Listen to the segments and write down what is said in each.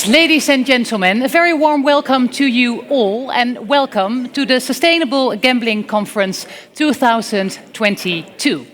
Yes, ladies and gentlemen, a very warm welcome to you all and welcome to the Sustainable Gambling Conference 2022.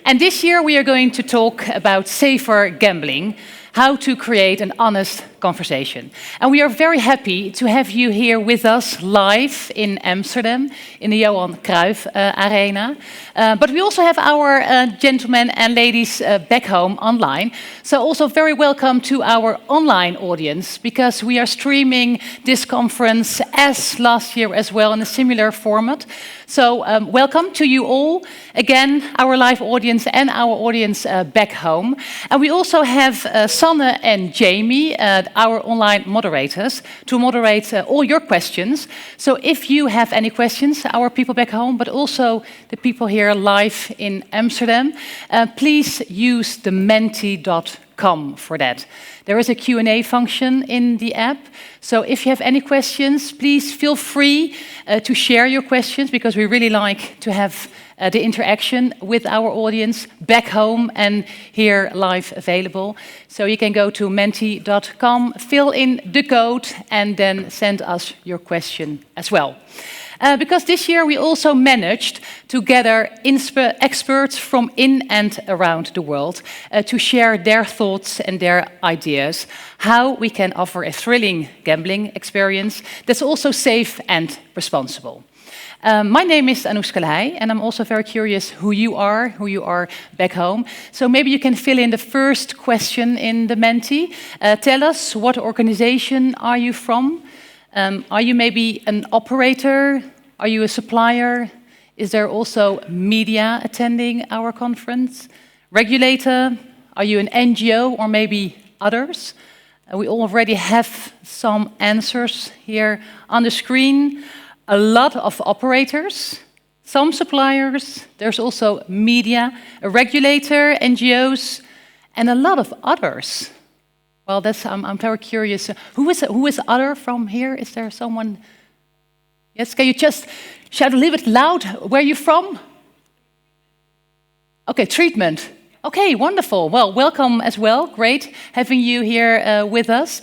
And this year we are going to talk about safer gambling, how to create an honest conversation. And we are very happy to have you here with us live in Amsterdam, in the Johan Cruyff Arena. But we also have our gentlemen and ladies back home online. So also very welcome to our online audience, because we are streaming this conference as last year as well in a similar format. So welcome to you all, again, our live audience and our audience back home. And we also have Sanne and Jamie, our online moderators, to moderate all your questions. So if you have any questions, our people back home, but also the people here live in Amsterdam, please use the menti.com for that. There is a Q&A function in the app. So if you have any questions, please feel free to share your questions, because we really like to have the interaction with our audience back home and here live available. So you can go to menti.com, fill in the code, and then send us your question as well. Because this year we also managed to gather experts from in and around the world to share their thoughts and their ideas, how we can offer a thrilling gambling experience that's also safe and responsible. My name is Anouschka, and I'm also very curious who you are back home. So maybe you can fill in the first question in the Menti. Tell us, what organization are you from? Are you maybe an operator? Are you a supplier? Is there also media attending our conference? Regulator? Are you an NGO or maybe others? We already have some answers here on the screen. A lot of operators, some suppliers, there's also media, a regulator, NGOs, and a lot of others. Well, I'm very curious. Who is other from here? Is there someone? Yes, can you just shout a little bit loud where you're from? Okay, treatment. Okay, wonderful. Well, welcome as well. Great having you here with us.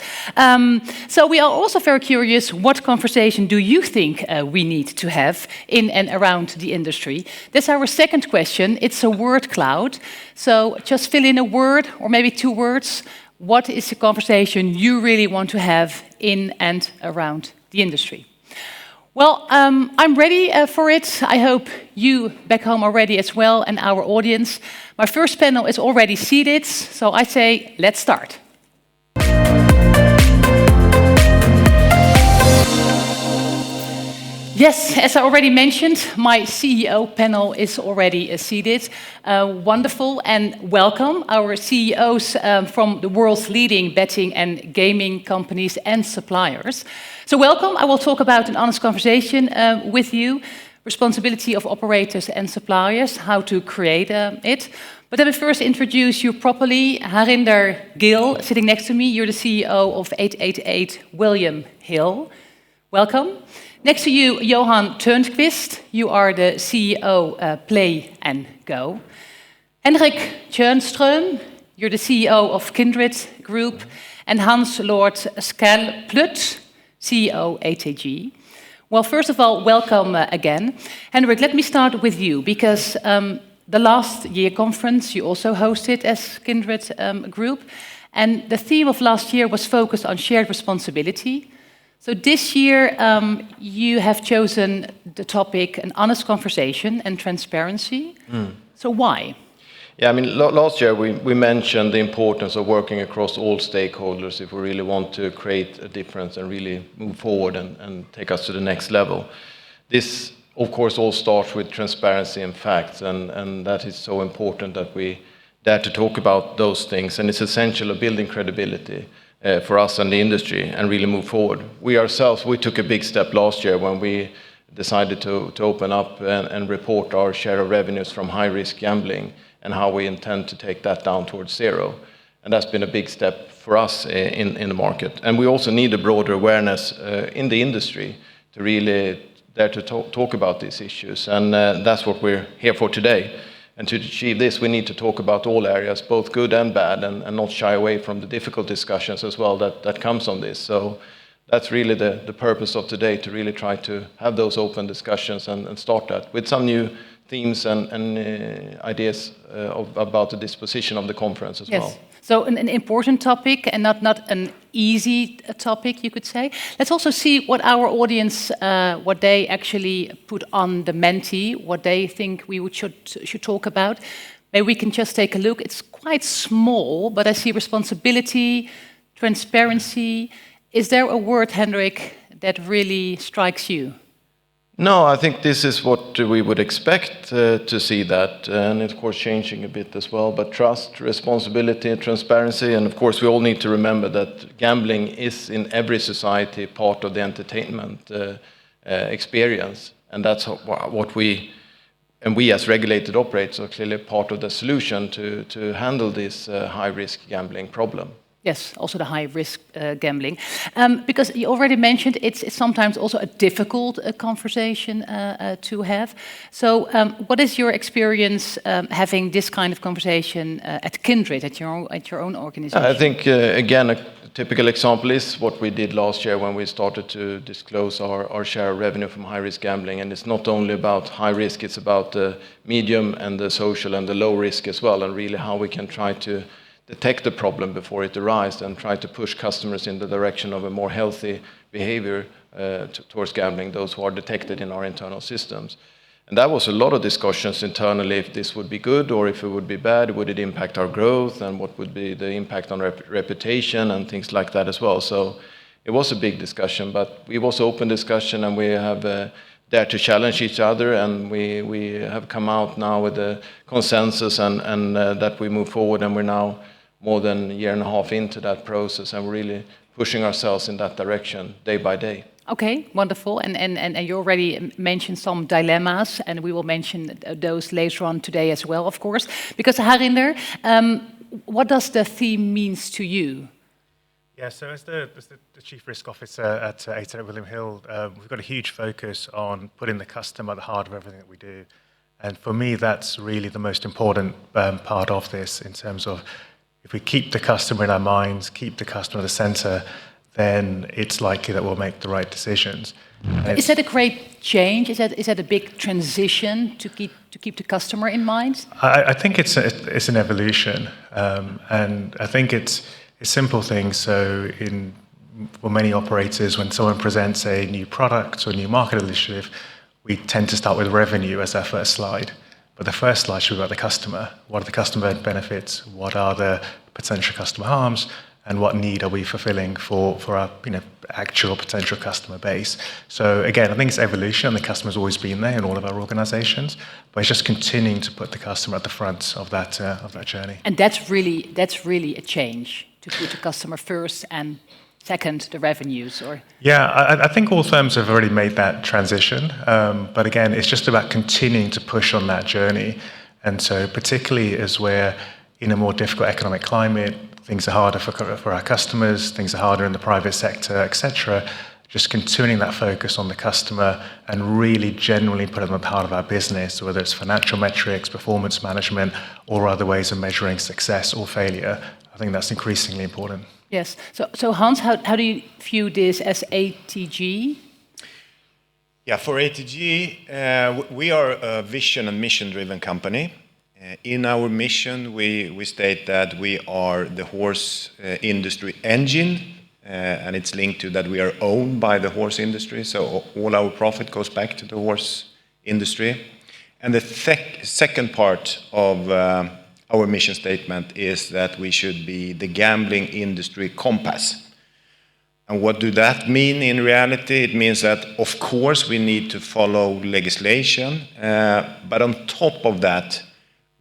So we are also very curious, what conversation do you think we need to have in and around the industry? That's our second question. It's a word cloud. So just fill in a word or maybe two words. What is the conversation you really want to have in and around the industry? Well, I'm ready for it. I hope you back home are ready as well, and our audience. My first panel is already seated, so I say, let's start. Yes, as I already mentioned, my CEO panel is already seated. Wonderful, and welcome our CEOs from the world's leading betting and gaming companies and suppliers. So welcome. I will talk about an honest conversation with you, responsibility of operators and suppliers, how to create it. But let me first introduce you properly. Harinder, Gill, sitting next to me, you're the CEO of 888 William Hill. Welcome. Next to you, Johan Törnqvist, you are the CEO Play and Go. Henrik Tjärnström, you're the CEO of Kindred Group. And Hans Lord Skarplöth, CEO ATG. Well, first of all, welcome again. Henrik, let me start with you, because the last year conference you also hosted as Kindred Group. And the theme of last year was focused on shared responsibility. So this year, you have chosen the topic, an honest conversation and transparency. So why? Yeah, I mean, last year we mentioned the importance of working across all stakeholders if we really want to create a difference and really move forward and take us to the next level. This, of course, all starts with transparency and facts, and that is so important that we dare to talk about those things, and it's essential of building credibility for us and the industry and really move forward. We ourselves, we took a big step last year when we decided to open up and report our share of revenues from high-risk gambling and how we intend to take that down towards zero. And that's been a big step for us in the market. And we also need a broader awareness in the industry to really dare to talk about these issues. And that's what we're here for today. And to achieve this, we need to talk about all areas, both good and bad, and not shy away from the difficult discussions as well that comes on this. So that's really the purpose of today, to really try to have those open discussions and start that with some new themes and ideas about the disposition of the conference as well. So an important topic, and not an easy topic, you could say. Let's also see what our audience, what they actually put on the Menti, what they think we should talk about. Maybe we can just take a look. It's quite small, but I see responsibility, transparency. Is there a word, Henrik, that really strikes you? No, I think this is what we would expect to see that, and of course changing a bit as well, but trust, responsibility, transparency, and of course we all need to remember that gambling is in every society part of the entertainment experience, and that's what we as regulated operators are clearly part of the solution to handle this high-risk gambling problem. Yes, also the high-risk gambling. Because you already mentioned it's sometimes also a difficult conversation to have. So what is your experience having this kind of conversation at Kindred, at your own organization? I think, again, a typical example is what we did last year when we started to disclose our share of revenue from high-risk gambling. And it's not only about high risk, it's about the medium and the social and the low risk as well, and really how we can try to detect the problem before it arises and try to push customers in the direction of a more healthy behavior towards gambling, those who are detected in our internal systems. And that was a lot of discussions internally, if this would be good or if it would be bad, would it impact our growth, and what would be the impact on reputation and things like that as well. So it was a big discussion, but it was open discussion, and we have dared to challenge each other, and we have come out now with a consensus and that we move forward, and we're now more than a year and a half into that process, and we're really pushing ourselves in that direction day by day. Okay, wonderful. And you already mentioned some dilemmas, and we will mention those later on today as well, of course. Because Harinder, what does the theme means to you? Yeah, so as the Chief Risk Officer at William Hill, we've got a huge focus on putting the customer at the heart of everything that we do. And for me, that's really the most important part of this, in terms of if we keep the customer in our minds, keep the customer at the center, then it's likely that we'll make the right decisions. Is that a great change? Is that a big transition to keep the customer in mind? I think it's an evolution, and I think it's a simple thing. So for many operators, when someone presents a new product or a new market initiative, we tend to start with revenue as our first slide. But the first slide should be about the customer. What are the customer benefits? What are the potential customer harms? And what need are we fulfilling for our actual potential customer base? So again, I think it's evolution, and the customer's always been there in all of our organizations, but it's just continuing to put the customer at the front of that journey. And that's really a change, to put the customer first and second the revenues, or? Yeah, I think all firms have already made that transition, but again, it's just about continuing to push on that journey. And so particularly as we're in a more difficult economic climate, things are harder for our customers, things are harder in the private sector, etc. Just continuing that focus on the customer and really genuinely putting them at the heart of our business, whether it's financial metrics, performance management, or other ways of measuring success or failure. I think that's increasingly important. Yes. So Hans, how do you view this as ATG? Yeah, for ATG, we are a vision and mission-driven company. In our mission, we state that we are the horse industry engine, and it's linked to that we are owned by the horse industry, so all our profit goes back to the horse industry. And the second part of our mission statement is that we should be the gambling industry compass. And what do that mean in reality? It means that, of course, we need to follow legislation, but on top of that,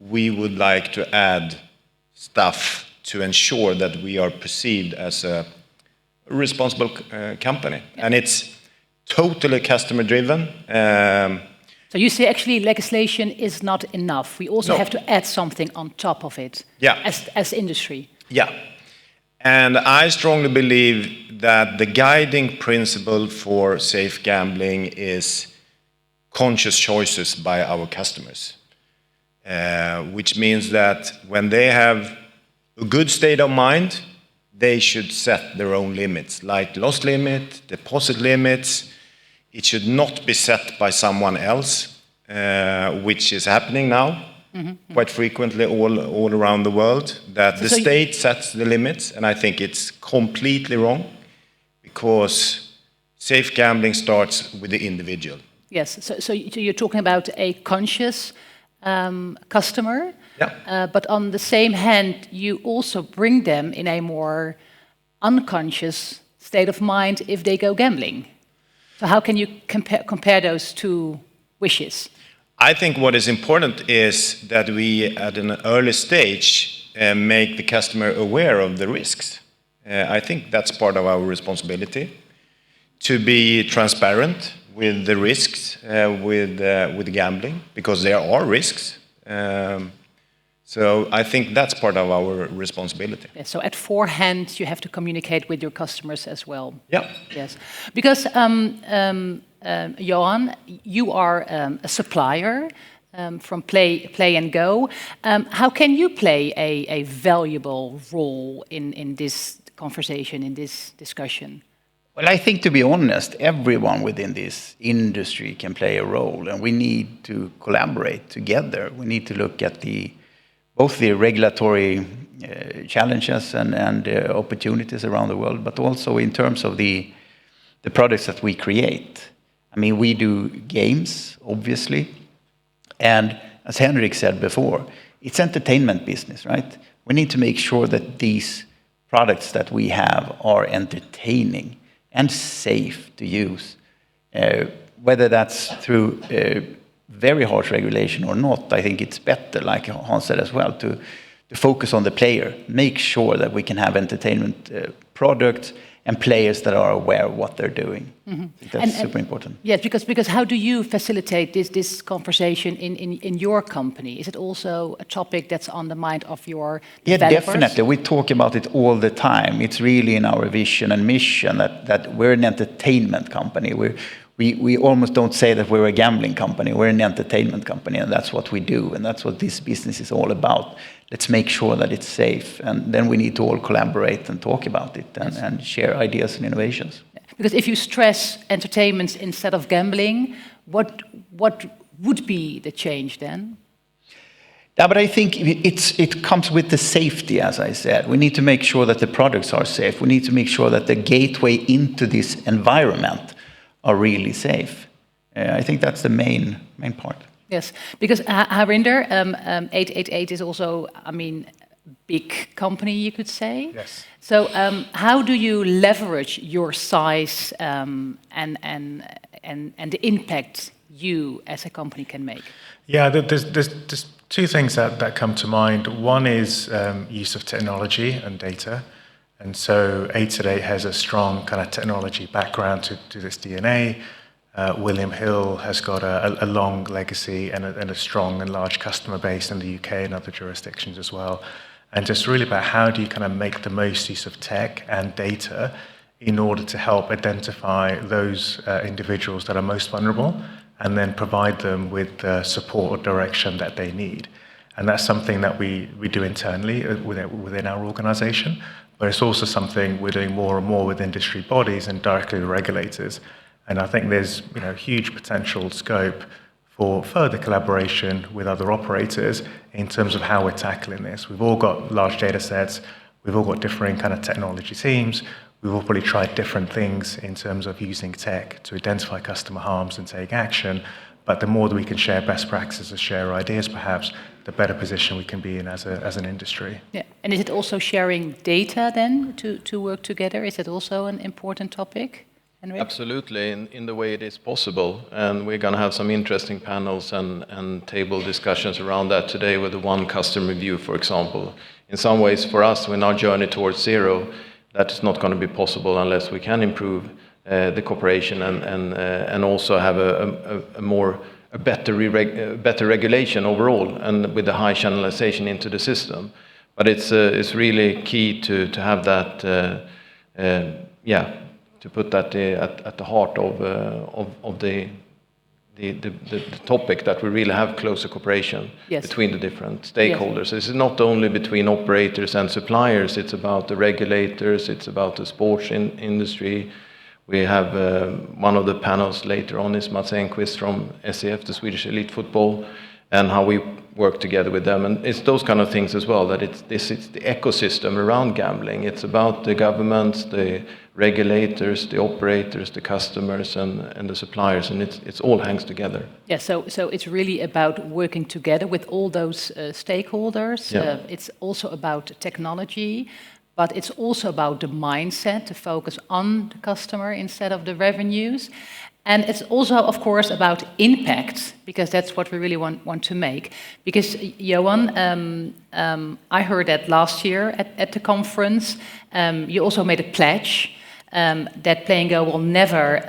we would like to add stuff to ensure that we are perceived as a responsible company. And it's totally customer-driven. So you say actually legislation is not enough. We also have to add something on top of it, as industry. Yeah. And I strongly believe that the guiding principle for safe gambling is conscious choices by our customers. which means that when they have a good state of mind, they should set their own limits, like loss limit, deposit limits. It should not be set by someone else, which is happening now quite frequently all around the world, that the state sets the limits, and I think it's completely wrong, because safe gambling starts with the individual. Yes, so you're talking about a conscious customer, but on the same hand, you also bring them in a more unconscious state of mind if they go gambling. So how can you compare those two wishes? I think what is important is that we, at an early stage, make the customer aware of the risks. I think that's part of our responsibility, to be transparent with the risks with gambling, because there are risks. So I think that's part of our responsibility. Yeah, so at forehand, you have to communicate with your customers as well. Yeah. Yes, because Johan, you are a supplier from Play and Go. How can you play a valuable role in this conversation, in this discussion? Well, I think, to be honest, everyone within this industry can play a role, and we need to collaborate together. We need to look at both the regulatory challenges and opportunities around the world, but also in terms of the products that we create. I mean, we do games, obviously, and as Henrik said before, it's entertainment business, right? We need to make sure that these products that we have are entertaining and safe to use, whether that's through very harsh regulation or not. I think it's better, like Hans said as well, to focus on the player, make sure that we can have entertainment products and players that are aware of what they're doing. That's super important. Yes, because how do you facilitate this conversation in your company? Is it also a topic that's on the mind of your developers? Yeah, definitely. We talk about it all the time. It's really in our vision and mission that we're an entertainment company. We almost don't say that we're a gambling company. We're an entertainment company, and that's what we do, and that's what this business is all about. Let's make sure that it's safe, and then we need to all collaborate and talk about it and share ideas and innovations. Because if you stress entertainment instead of gambling, what would be the change then? Yeah, but I think it comes with the safety, as I said. We need to make sure that the products are safe. We need to make sure that the gateway into this environment are really safe. I think that's the main part. Yes, because Harinder, 888 is also, I mean, big company, you could say. Yes. So how do you leverage your size and the impact you as a company can make? Yeah, there's two things that come to mind. One is use of technology and data. And so 888 has a strong kind of technology background to this DNA. William Hill has got a long legacy and a strong and large customer base in the UK and other jurisdictions as well. And just really about how do you kind of make the most use of tech and data in order to help identify those individuals that are most vulnerable and then provide them with the support or direction that they need. And that's something that we do internally within our organization, but it's also something we're doing more and more with industry bodies and directly with regulators. And I think there's huge potential scope for further collaboration with other operators in terms of how we're tackling this. We've all got large data sets, we've all got differing kind of technology teams, we've all probably tried different things in terms of using tech to identify customer harms and take action, but the more that we can share best practices and share ideas perhaps, the better position we can be in as an industry. Yeah, and is it also sharing data then to work together? Is it also an important topic? Henrik? Absolutely, in the way it is possible. And we're going to have some interesting panels and table discussions around that today with the one customer view, for example. In some ways, for us, in our journey towards zero, that is not going to be possible unless we can improve the cooperation and also have a better regulation overall, and with the high channelization into the system. But it's really key to have that, to put that at the heart of the topic, that we really have closer cooperation between the different stakeholders. This is not only between operators and suppliers, it's about the regulators, it's about the sports industry. We have one of the panels later on is Maarten Haijer from SEF, the Swedish Elite Football, and how we work together with them. And it's those kind of things as well, that it's the ecosystem around gambling. It's about the governments, the regulators, the operators, the customers, and the suppliers, and it's all hangs together. Yeah, so it's really about working together with all those stakeholders. Yeah. It's also about technology, but it's also about the mindset to focus on the customer instead of the revenues. And it's also, of course, about impact, because that's what we really want to make. Because, Johan, I heard that last year at the conference, you also made a pledge that Play and Go will never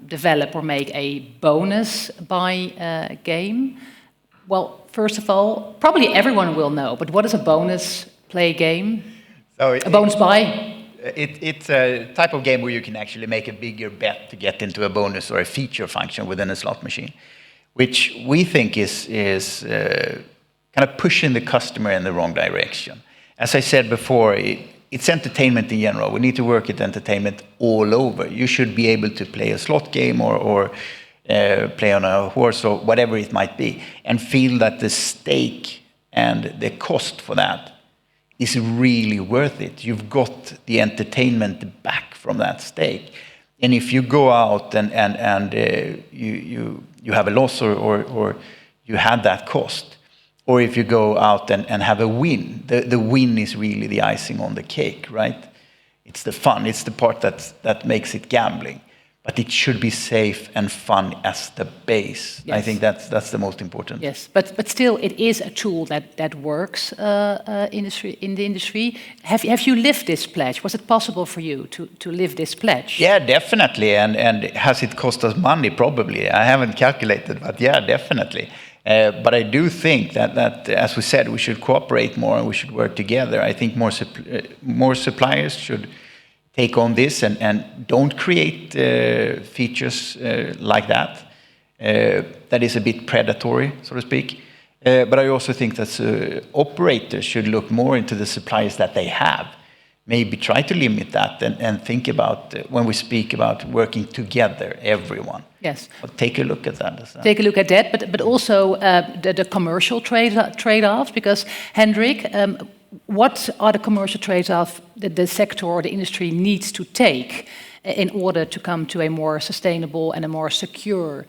develop or make a bonus buy game. Well, first of all, probably everyone will know, but what is a bonus play game? So A bonus buy? It's a type of game where you can actually make a bigger bet to get into a bonus or a feature function within a slot machine, which we think is kind of pushing the customer in the wrong direction. As I said before, it's entertainment in general. We need to work at entertainment all over. You should be able to play a slot game or play on a horse or whatever it might be, and feel that the stake and the cost for that is really worth it. You've got the entertainment back from that stake. And if you go out and you have a loss or you had that cost, or if you go out and have a win, the win is really the icing on the cake, right? It's the fun, it's the part that makes it gambling. But it should be safe and fun as the base. Yes. I think that's the most important. Yes, but still, it is a tool that works in the industry. Have you lived this pledge? Was it possible for you to live this pledge? Yeah, definitely. And has it cost us money? Probably. I haven't calculated, but yeah, definitely. But I do think that, as we said, we should cooperate more and we should work together. I think more suppliers should take on this and don't create features like that. That is a bit predatory, so to speak. But I also think that operators should look more into the suppliers that they have. Maybe try to limit that and think about when we speak about working together, everyone. Yes. But take a look at that. Take a look at that, but also the commercial trade-offs, because Henrik, what are the commercial trade-offs that the sector or the industry needs to take in order to come to a more sustainable and a more secure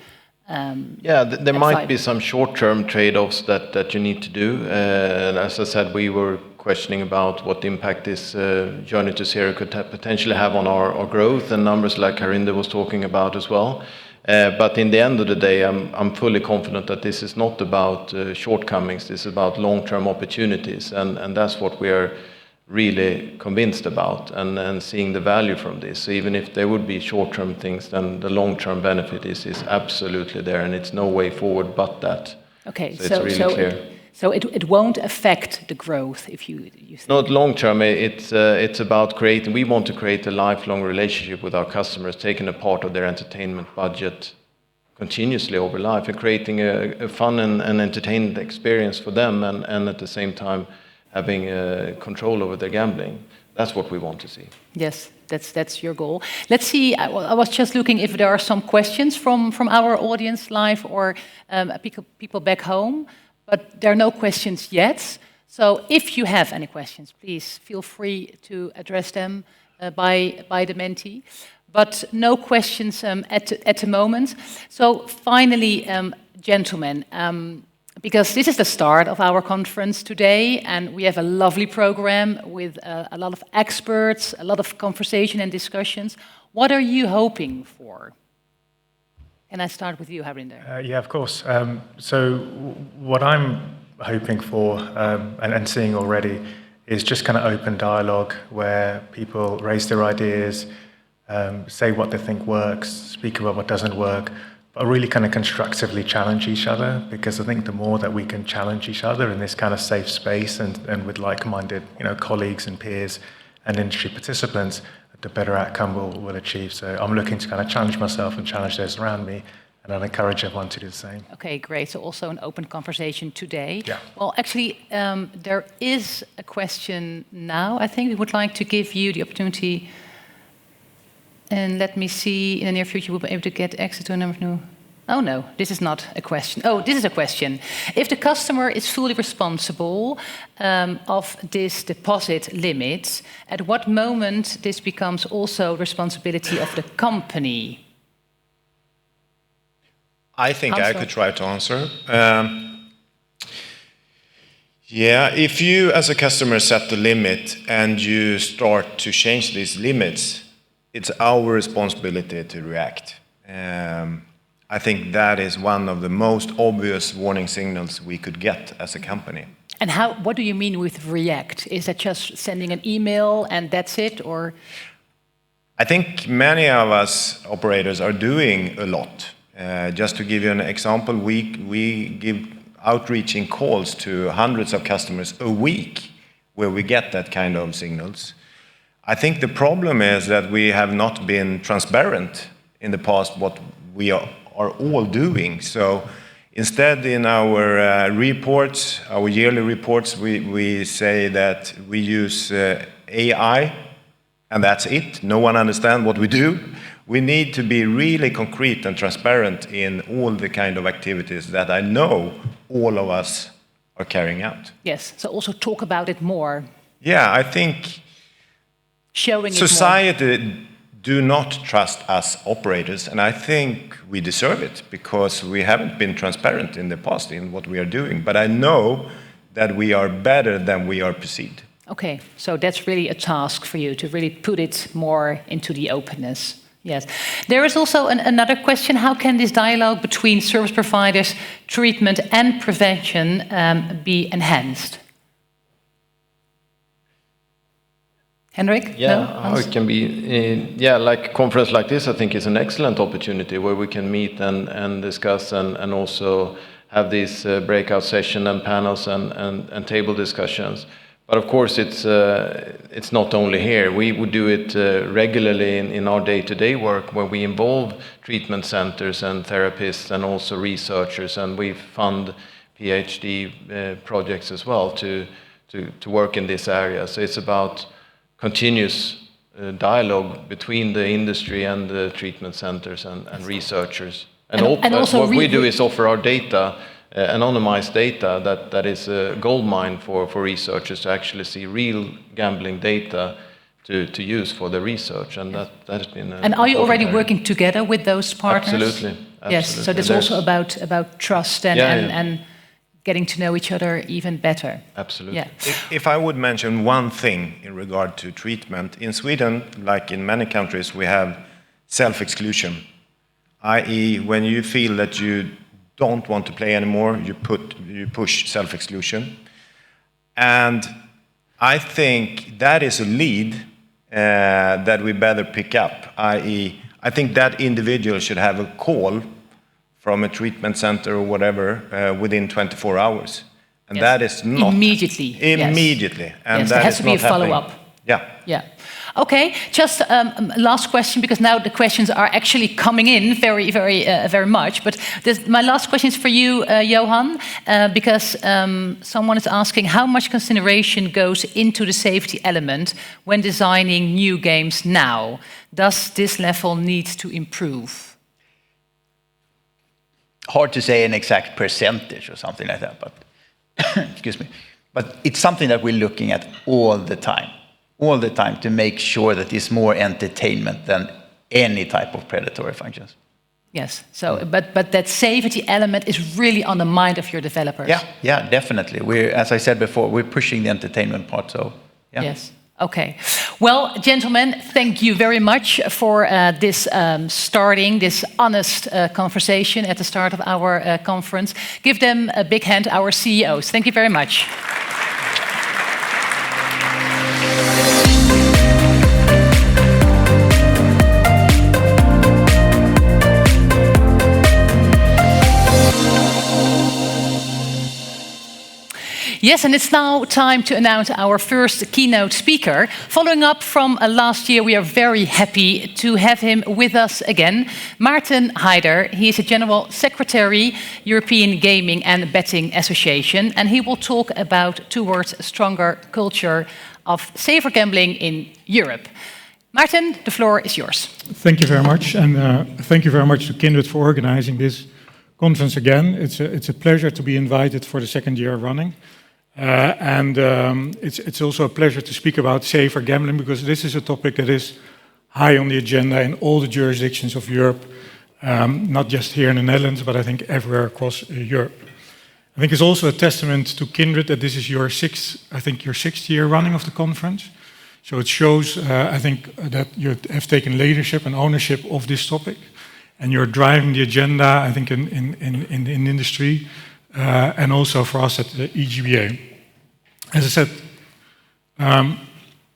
there might be some short-term trade-offs that you need to do. And as I said, we were questioning about what impact this journey to zero could potentially have on our growth and numbers like Harinder was talking about as well. But in the end of the day, I'm fully confident that this is not about shortcomings. This is about long-term opportunities, and that's what we are really convinced about, and seeing the value from this. So even if there would be short-term things, then the long-term benefit is absolutely there, and it's no way forward but that. Okay, so it's really clear. So it won't affect the growth if you think. Not long term. It's about creating. We want to create a lifelong relationship with our customers, taking a part of their entertainment budget continuously over life, and creating a fun and entertainment experience for them, and at the same time having control over their gambling. That's what we want to see. Yes, that's your goal. Let's see. I was just looking if there are some questions from our audience live or people back home. But there are no questions yet. So if you have any questions, please feel free to address them by the mentee. But no questions at the moment. So finally, gentlemen, because this is the start of our conference today, and we have a lovely program with a lot of experts, a lot of conversation and discussions. What are you hoping for? Can I start with you, Harinder? Yeah, of course. So what I'm hoping for and seeing already is just kind of open dialogue where people raise their ideas, say what they think works, speak about what doesn't work, but really kind of constructively challenge each other, because I think the more that we can challenge each other in this kind of safe space and with like-minded colleagues and peers and industry participants, the better outcome we'll achieve. So I'm looking to kind of challenge myself and challenge those around me and I'll encourage everyone to do the same. Okay, great. So also an open conversation today. Yeah. Well, actually, there is a question now. I think we would like to give you the opportunity. And let me see, in the near future, we'll be able to get access to a number of new... Oh, no, this is not a question. Oh, this is a question. If the customer is fully responsible of this deposit limit, at what moment this becomes also responsibility of the company? I think I could try to answer. Yeah, if you as a customer set the limit and you start to change these limits, it's our responsibility to react. I think that is one of the most obvious warning signals we could get as a company. And what do you mean with react? Is that just sending an email and that's it, or? I think many of us operators are doing a lot. Just to give you an example, we give outreaching calls to hundreds of customers a week where we get that kind of signals. I think the problem is that we have not been transparent in the past what we are all doing. So instead, in our reports, our yearly reports, we say that we use AI, and that's it. No one understands what we do. We need to be really concrete and transparent in all the kind of activities that I know all of us are carrying out. Yes, so also talk about it more. Yeah, I think showing society do not trust us operators, and I think we deserve it because we haven't been transparent in the past in what we are doing. But I know that we are better than we are perceived. Okay, so that's really a task for you to really put it more into the openness. Yes. There is also another question. How can this dialogue between service providers, treatment and prevention be enhanced? Henrik? Yeah, no? how it can be, like a conference like this, I think is an excellent opportunity where we can meet and discuss and also have these breakout sessions and panels and table discussions. But of course, it's not only here. We would do it regularly in our day-to-day work where we involve treatment centers and therapists and also researchers, and we fund PhD projects as well to work in this area. So it's about continuous dialogue between the industry and the treatment centers and researchers. And also what we do is offer our data, anonymized data, that is a gold mine for researchers to actually see real gambling data to use for the research, and that has been. And are you already working together with those partners? Absolutely. Yes. So there's also about trust and getting to know each other even better. Absolutely. Yeah. If I would mention one thing in regard to treatment, in Sweden, like in many countries, we have self-exclusion, i.e. when you feel that you don't want to play anymore, you push self-exclusion. And I think that is a lead that we better pick up, i.e. I think that individual should have a call from a treatment center or whatever within 24 hours. And that is not... Immediately. Immediately. Yes. And Yes, that there has is to be a not happening. follow-up. Yeah. Yeah. Okay, just last question, because now the questions are actually coming in very much. But my last question is for you, Johan, because someone is asking how much consideration goes into the safety element when designing new games now. Does this level need to improve? Hard to say an exact percentage or something like that, but excuse me. But it's something that we're looking at all the time to make sure that it's more entertainment than any type of predatory functions. Yes. So, but that safety element is really on the mind of your developers. Yeah, definitely. As I said before, we're pushing the entertainment part. So, yeah. Yes. Okay. Well, gentlemen, thank you very much for this honest conversation at the start of our conference. Give them a big hand, our CEOs. Thank you very much. Yes, and it's now time to announce our first keynote speaker. Following up from last year, we are very happy to have him with us again. Maarten Haijer, he is a General Secretary, European Gaming and Betting Association, and he will talk about towards a stronger culture of safer gambling in Europe. Maarten, the floor is yours. Thank you very much, and thank you very much to Kindred for organizing this conference again. It's a pleasure to be invited for the second year running. It's also a pleasure to speak about safer gambling, because this is a topic that is high on the agenda in all the jurisdictions of Europe, not just here in the Netherlands, but I think everywhere across Europe. I think it's also a testament to Kindred that this is your sixth year running of the conference. So it shows, I think, that you have taken leadership and ownership of this topic, and you're driving the agenda, I think, in the industry, and also for us at the EGBA. As I said,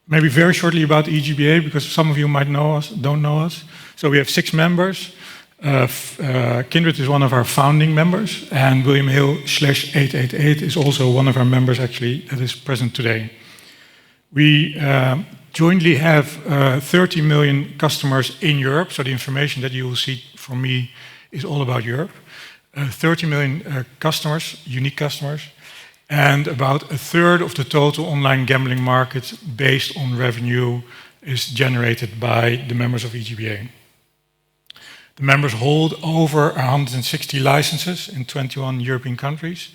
maybe very shortly about EGBA, because some of you might know us, don't know us. So we have 6 members. Kindred is one of our founding members, and William Hill /888 is also one of our members, actually, that is present today. We jointly have 30 million customers in Europe, so the information that you will see from me is all about Europe. 30 million customers, unique customers, and about a third of the total online gambling market based on revenue is generated by the members of EGBA. The members hold over 160 licenses in 21 European countries,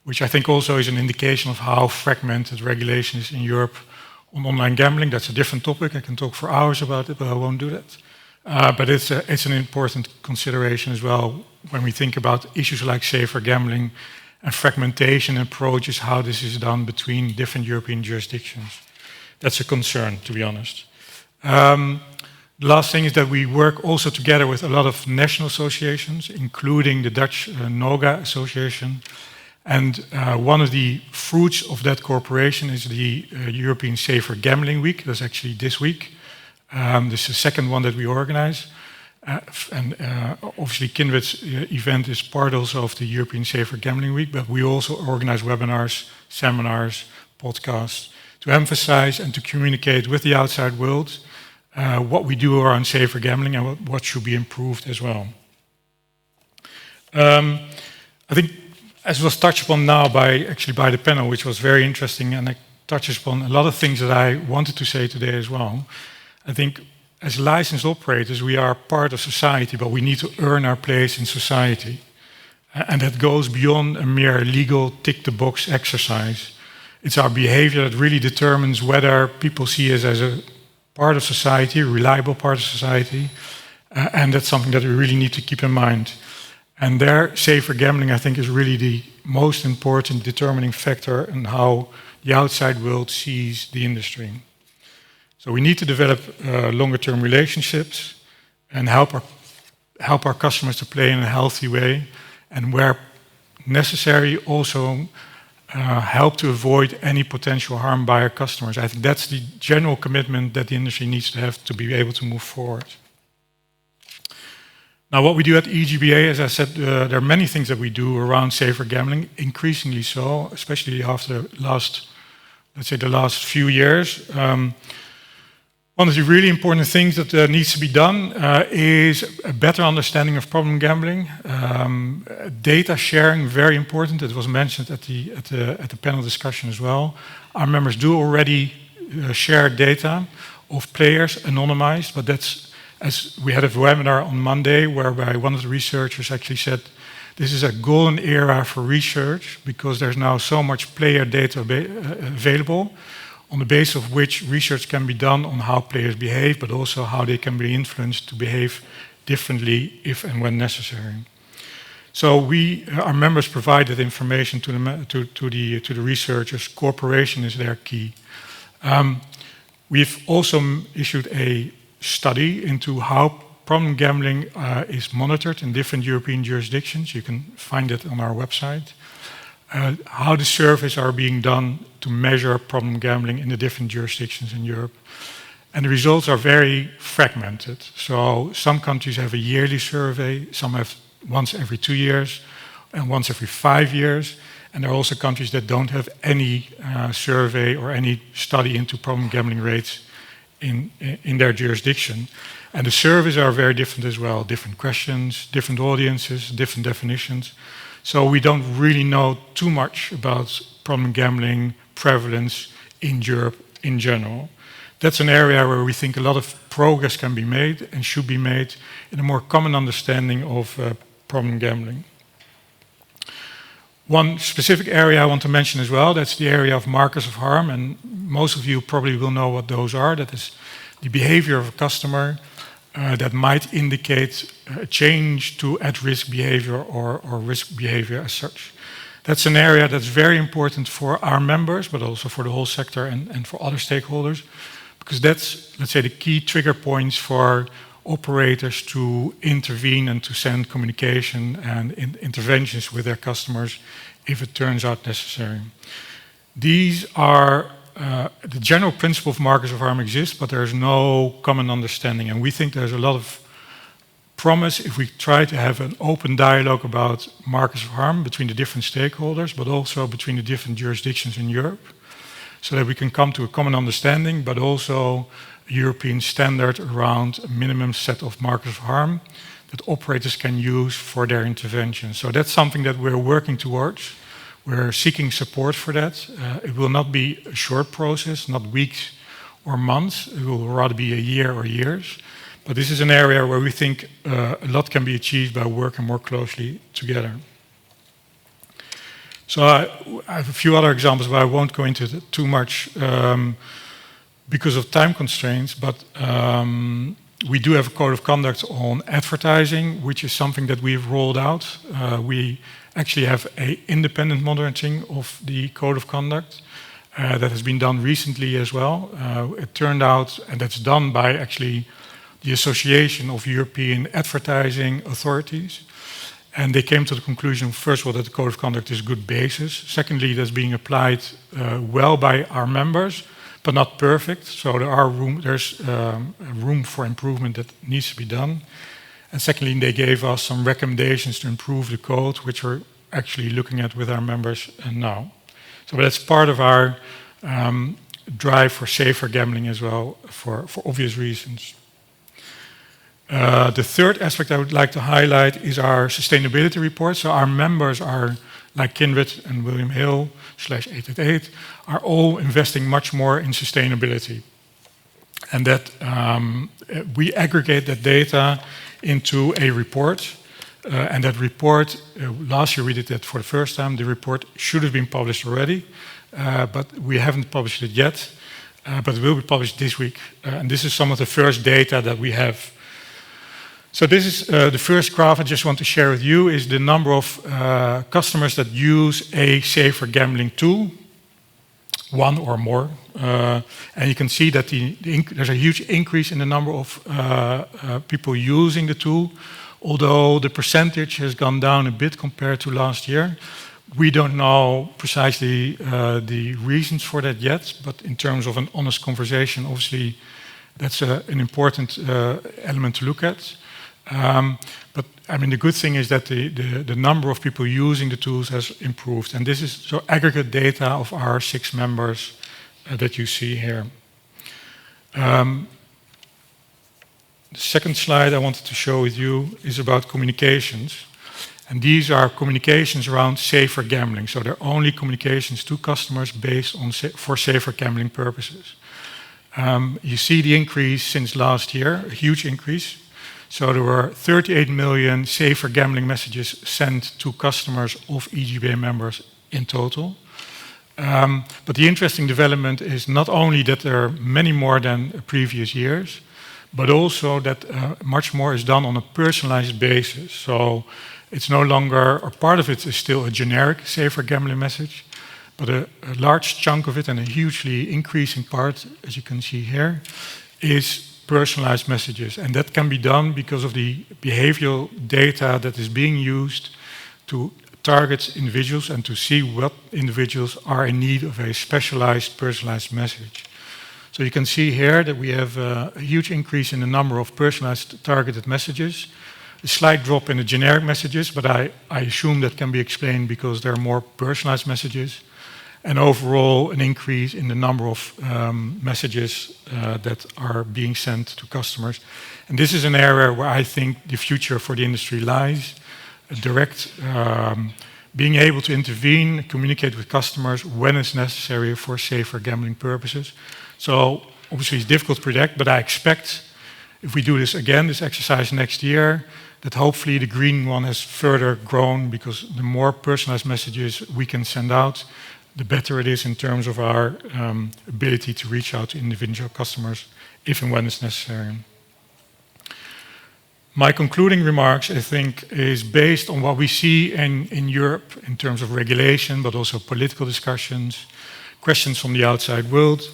which I think also is an indication of how fragmented regulation is in Europe on online gambling. That's a different topic. I can talk for hours about it, but I won't do that. But it's an important consideration as well when we think about issues like safer gambling and fragmentation approaches, how this is done between different European jurisdictions. That's a concern, to be honest. The last thing is that we work also together with a lot of national associations, including the Dutch NOGA Association. And one of the fruits of that cooperation is the European Safer Gambling Week. That's actually this week. This is the second one that we organize. Obviously, Kindred's event is part also of the European Safer Gambling Week, but we also organize webinars, seminars, podcasts to emphasize and to communicate with the outside world what we do around safer gambling and what should be improved as well. I think, as was touched upon now by the panel, which was very interesting, and it touches upon a lot of things that I wanted to say today as well. I think as licensed operators, we are part of society, but we need to earn our place in society. And that goes beyond a mere legal tick-the-box exercise. It's our behavior that really determines whether people see us as a part of society, a reliable part of society, and that's something that we really need to keep in mind. And there, safer gambling, I think, is really the most important determining factor in how the outside world sees the industry. So we need to develop longer-term relationships and help our customers to play in a healthy way, and where necessary, also help to avoid any potential harm by our customers. I think that's the general commitment that the industry needs to have to be able to move forward. Now, what we do at EGBA, as I said, there are many things that we do around safer gambling, increasingly so, especially after the last few years. One of the really important things that needs to be done is a better understanding of problem gambling. Data sharing, very important. It was mentioned at the panel discussion as well. Our members do already share data of players anonymized, but that's, as we had a webinar on Monday whereby one of the researchers actually said, this is a golden era for research because there's now so much player data available, on the basis of which research can be done on how players behave, but also how they can be influenced to behave differently if and when necessary. So our members provide that information to the researchers. Cooperation is their key. We've also issued a study into how problem gambling is monitored in different European jurisdictions. You can find it on our website. How the surveys are being done to measure problem gambling in the different jurisdictions in Europe. And the results are very fragmented. So some countries have a yearly survey, some have once every 2 years, and once every 5 years. And there are also countries that don't have any survey or any study into problem gambling rates in their jurisdiction. And the surveys are very different as well, different questions, different audiences, different definitions. So we don't really know too much about problem gambling prevalence in Europe in general. That's an area where we think a lot of progress can be made and should be made in a more common understanding of problem gambling. One specific area I want to mention as well, that's the area of markers of harm, and most of you probably will know what those are. That is the behavior of a customer that might indicate a change to at-risk behavior or risk behavior as such. That's an area that's very important for our members, but also for the whole sector and for other stakeholders, because that's, let's say, the key trigger points for operators to intervene and to send communication and interventions with their customers if it turns out necessary. These are the general principle of markers of harm exists, but there's no common understanding, and we think there's a lot of promise if we try to have an open dialogue about markers of harm between the different stakeholders, but also between the different jurisdictions in Europe, so that we can come to a common understanding, but also a European standard around a minimum set of markers of harm that operators can use for their intervention. So that's something that we're working towards. We're seeking support for that. It will not be a short process, not weeks or months. It will rather be a year or years. But this is an area where we think a lot can be achieved by working more closely together. So I have a few other examples, but I won't go into it too much because of time constraints. But we do have a code of conduct on advertising, which is something that we've rolled out. We actually have an independent monitoring of the code of conduct that has been done recently as well. It turned out, and that's done by actually the Association of European Advertising Authorities. And they came to the conclusion, first of all, that the code of conduct is a good basis. Secondly, that's being applied well by our members, but not perfect. So there's room for improvement that needs to be done. And secondly, they gave us some recommendations to improve the code, which we're actually looking at with our members now. So that's part of our drive for safer gambling as well, for obvious reasons. The third aspect I would like to highlight is our sustainability report. So our members are, like Kindred and William Hill /888, are all investing much more in sustainability. And that we aggregate that data into a report. And that report, last year we did that for the first time. The report should have been published already, but we haven't published it yet. But it will be published this week. And this is some of the first data that we have. So this is the first graph I just want to share with you, is the number of customers that use a safer gambling tool, one or more. And you can see that there's a huge increase in the number of people using the tool, although the percentage has gone down a bit compared to last year. We don't know precisely the reasons for that yet, but in terms of an honest conversation, obviously that's an important element to look at. But I mean, the good thing is that the number of people using the tools has improved. And this is so aggregate data of our 6 members that you see here. The second slide I wanted to show with you is about communications. And these are communications around safer gambling. So they're only communications to customers based on for safer gambling purposes. You see the increase since last year, a huge increase. So there were 38 million safer gambling messages sent to customers of EGBA members in total. But the interesting development is not only that there are many more than previous years, but also that much more is done on a personalized basis. So it's no longer, or part of it is still a generic safer gambling message, but a large chunk of it, and a hugely increasing part, as you can see here, is personalized messages. And that can be done because of the behavioral data that is being used to target individuals and to see what individuals are in need of a specialized, personalized message. So you can see here that we have a huge increase in the number of personalized targeted messages. a slight drop in the generic messages, but I assume that can be explained because there are more personalized messages, and overall an increase in the number of messages that are being sent to customers. And this is an area where I think the future for the industry lies. A direct being able to intervene, communicate with customers when it's necessary for safer gambling purposes. So obviously it's difficult to predict, but I expect if we do this again, this exercise next year, that hopefully the green one has further grown, because the more personalized messages we can send out, the better it is in terms of our ability to reach out to individual customers if and when it's necessary. My concluding remarks, I think, is based on what we see in Europe in terms of regulation, but also political discussions, questions from the outside world,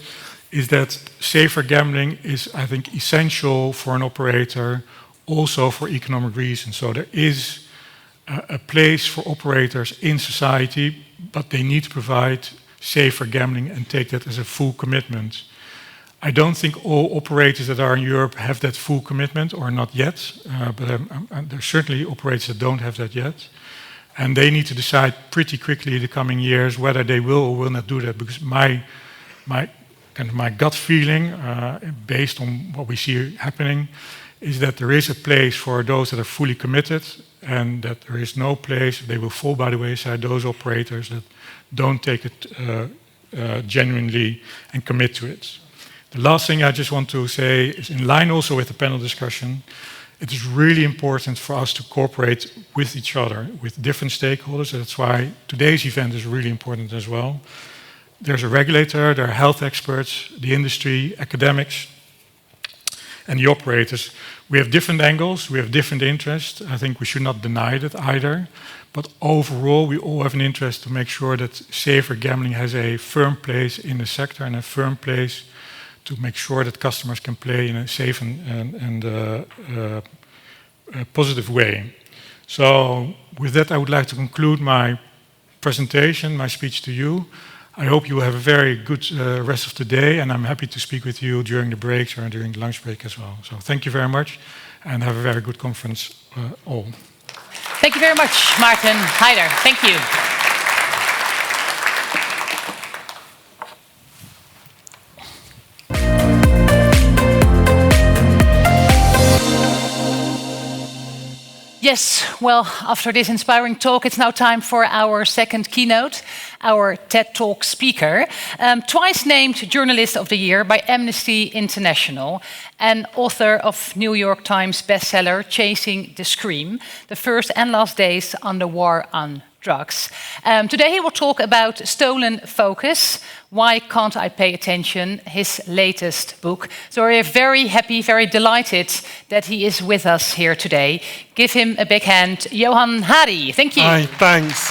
is that safer gambling is, I think, essential for an operator, also for economic reasons. So there is a place for operators in society, but they need to provide safer gambling and take that as a full commitment. I don't think all operators that are in Europe have that full commitment, or not yet, but there are certainly operators that don't have that yet. And they need to decide pretty quickly in the coming years whether they will or will not do that, because my gut feeling, based on what we see happening, is that there is a place for those that are fully committed, and that there is no place, they will fall by the wayside, those operators that don't take it genuinely and commit to it. The last thing I just want to say is in line also with the panel discussion. It is really important for us to cooperate with each other, with different stakeholders. That's why today's event is really important as well. There's a regulator, there are health experts, the industry, academics, and the operators. We have different angles, we have different interests. I think we should not deny that either. But overall, we all have an interest to make sure that safer gambling has a firm place in the sector and a firm place to make sure that customers can play in a safe and positive way. So with that, I would like to conclude my presentation, my speech to you. I hope you will have a very good rest of the day, and I'm happy to speak with you during the breaks or during the lunch break as well. So thank you very much, and have a very good conference all. Thank you very much, Maarten Haijer. Thank you. Yes, well, after this inspiring talk, it's now time for our second keynote, our TED Talk speaker, twice named Journalist of the Year by Amnesty International and author of New York Times bestseller Chasing the Scream, The First and Last Days on the War on Drugs. Today he will talk about Stolen Focus, Why Can't I Pay Attention, his latest book. So we're very happy, very delighted that he is with us here today. Give him a big hand. Johann Hari, thank you. Hi, thanks.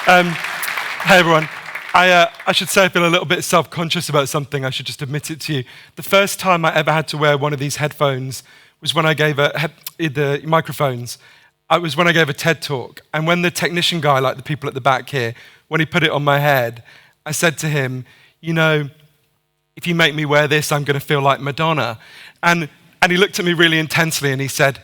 Hey everyone. I should say I feel a little bit self-conscious about something. I should just admit it to you. The first time I ever had to wear one of these headphones was when I gave the microphones. It was when I gave a TED talk, and when the technician guy, like the people at the back here, when he put it on my head, I said to him, you know, if you make me wear this, I'm going to feel like Madonna. And he looked at me really intensely and he said,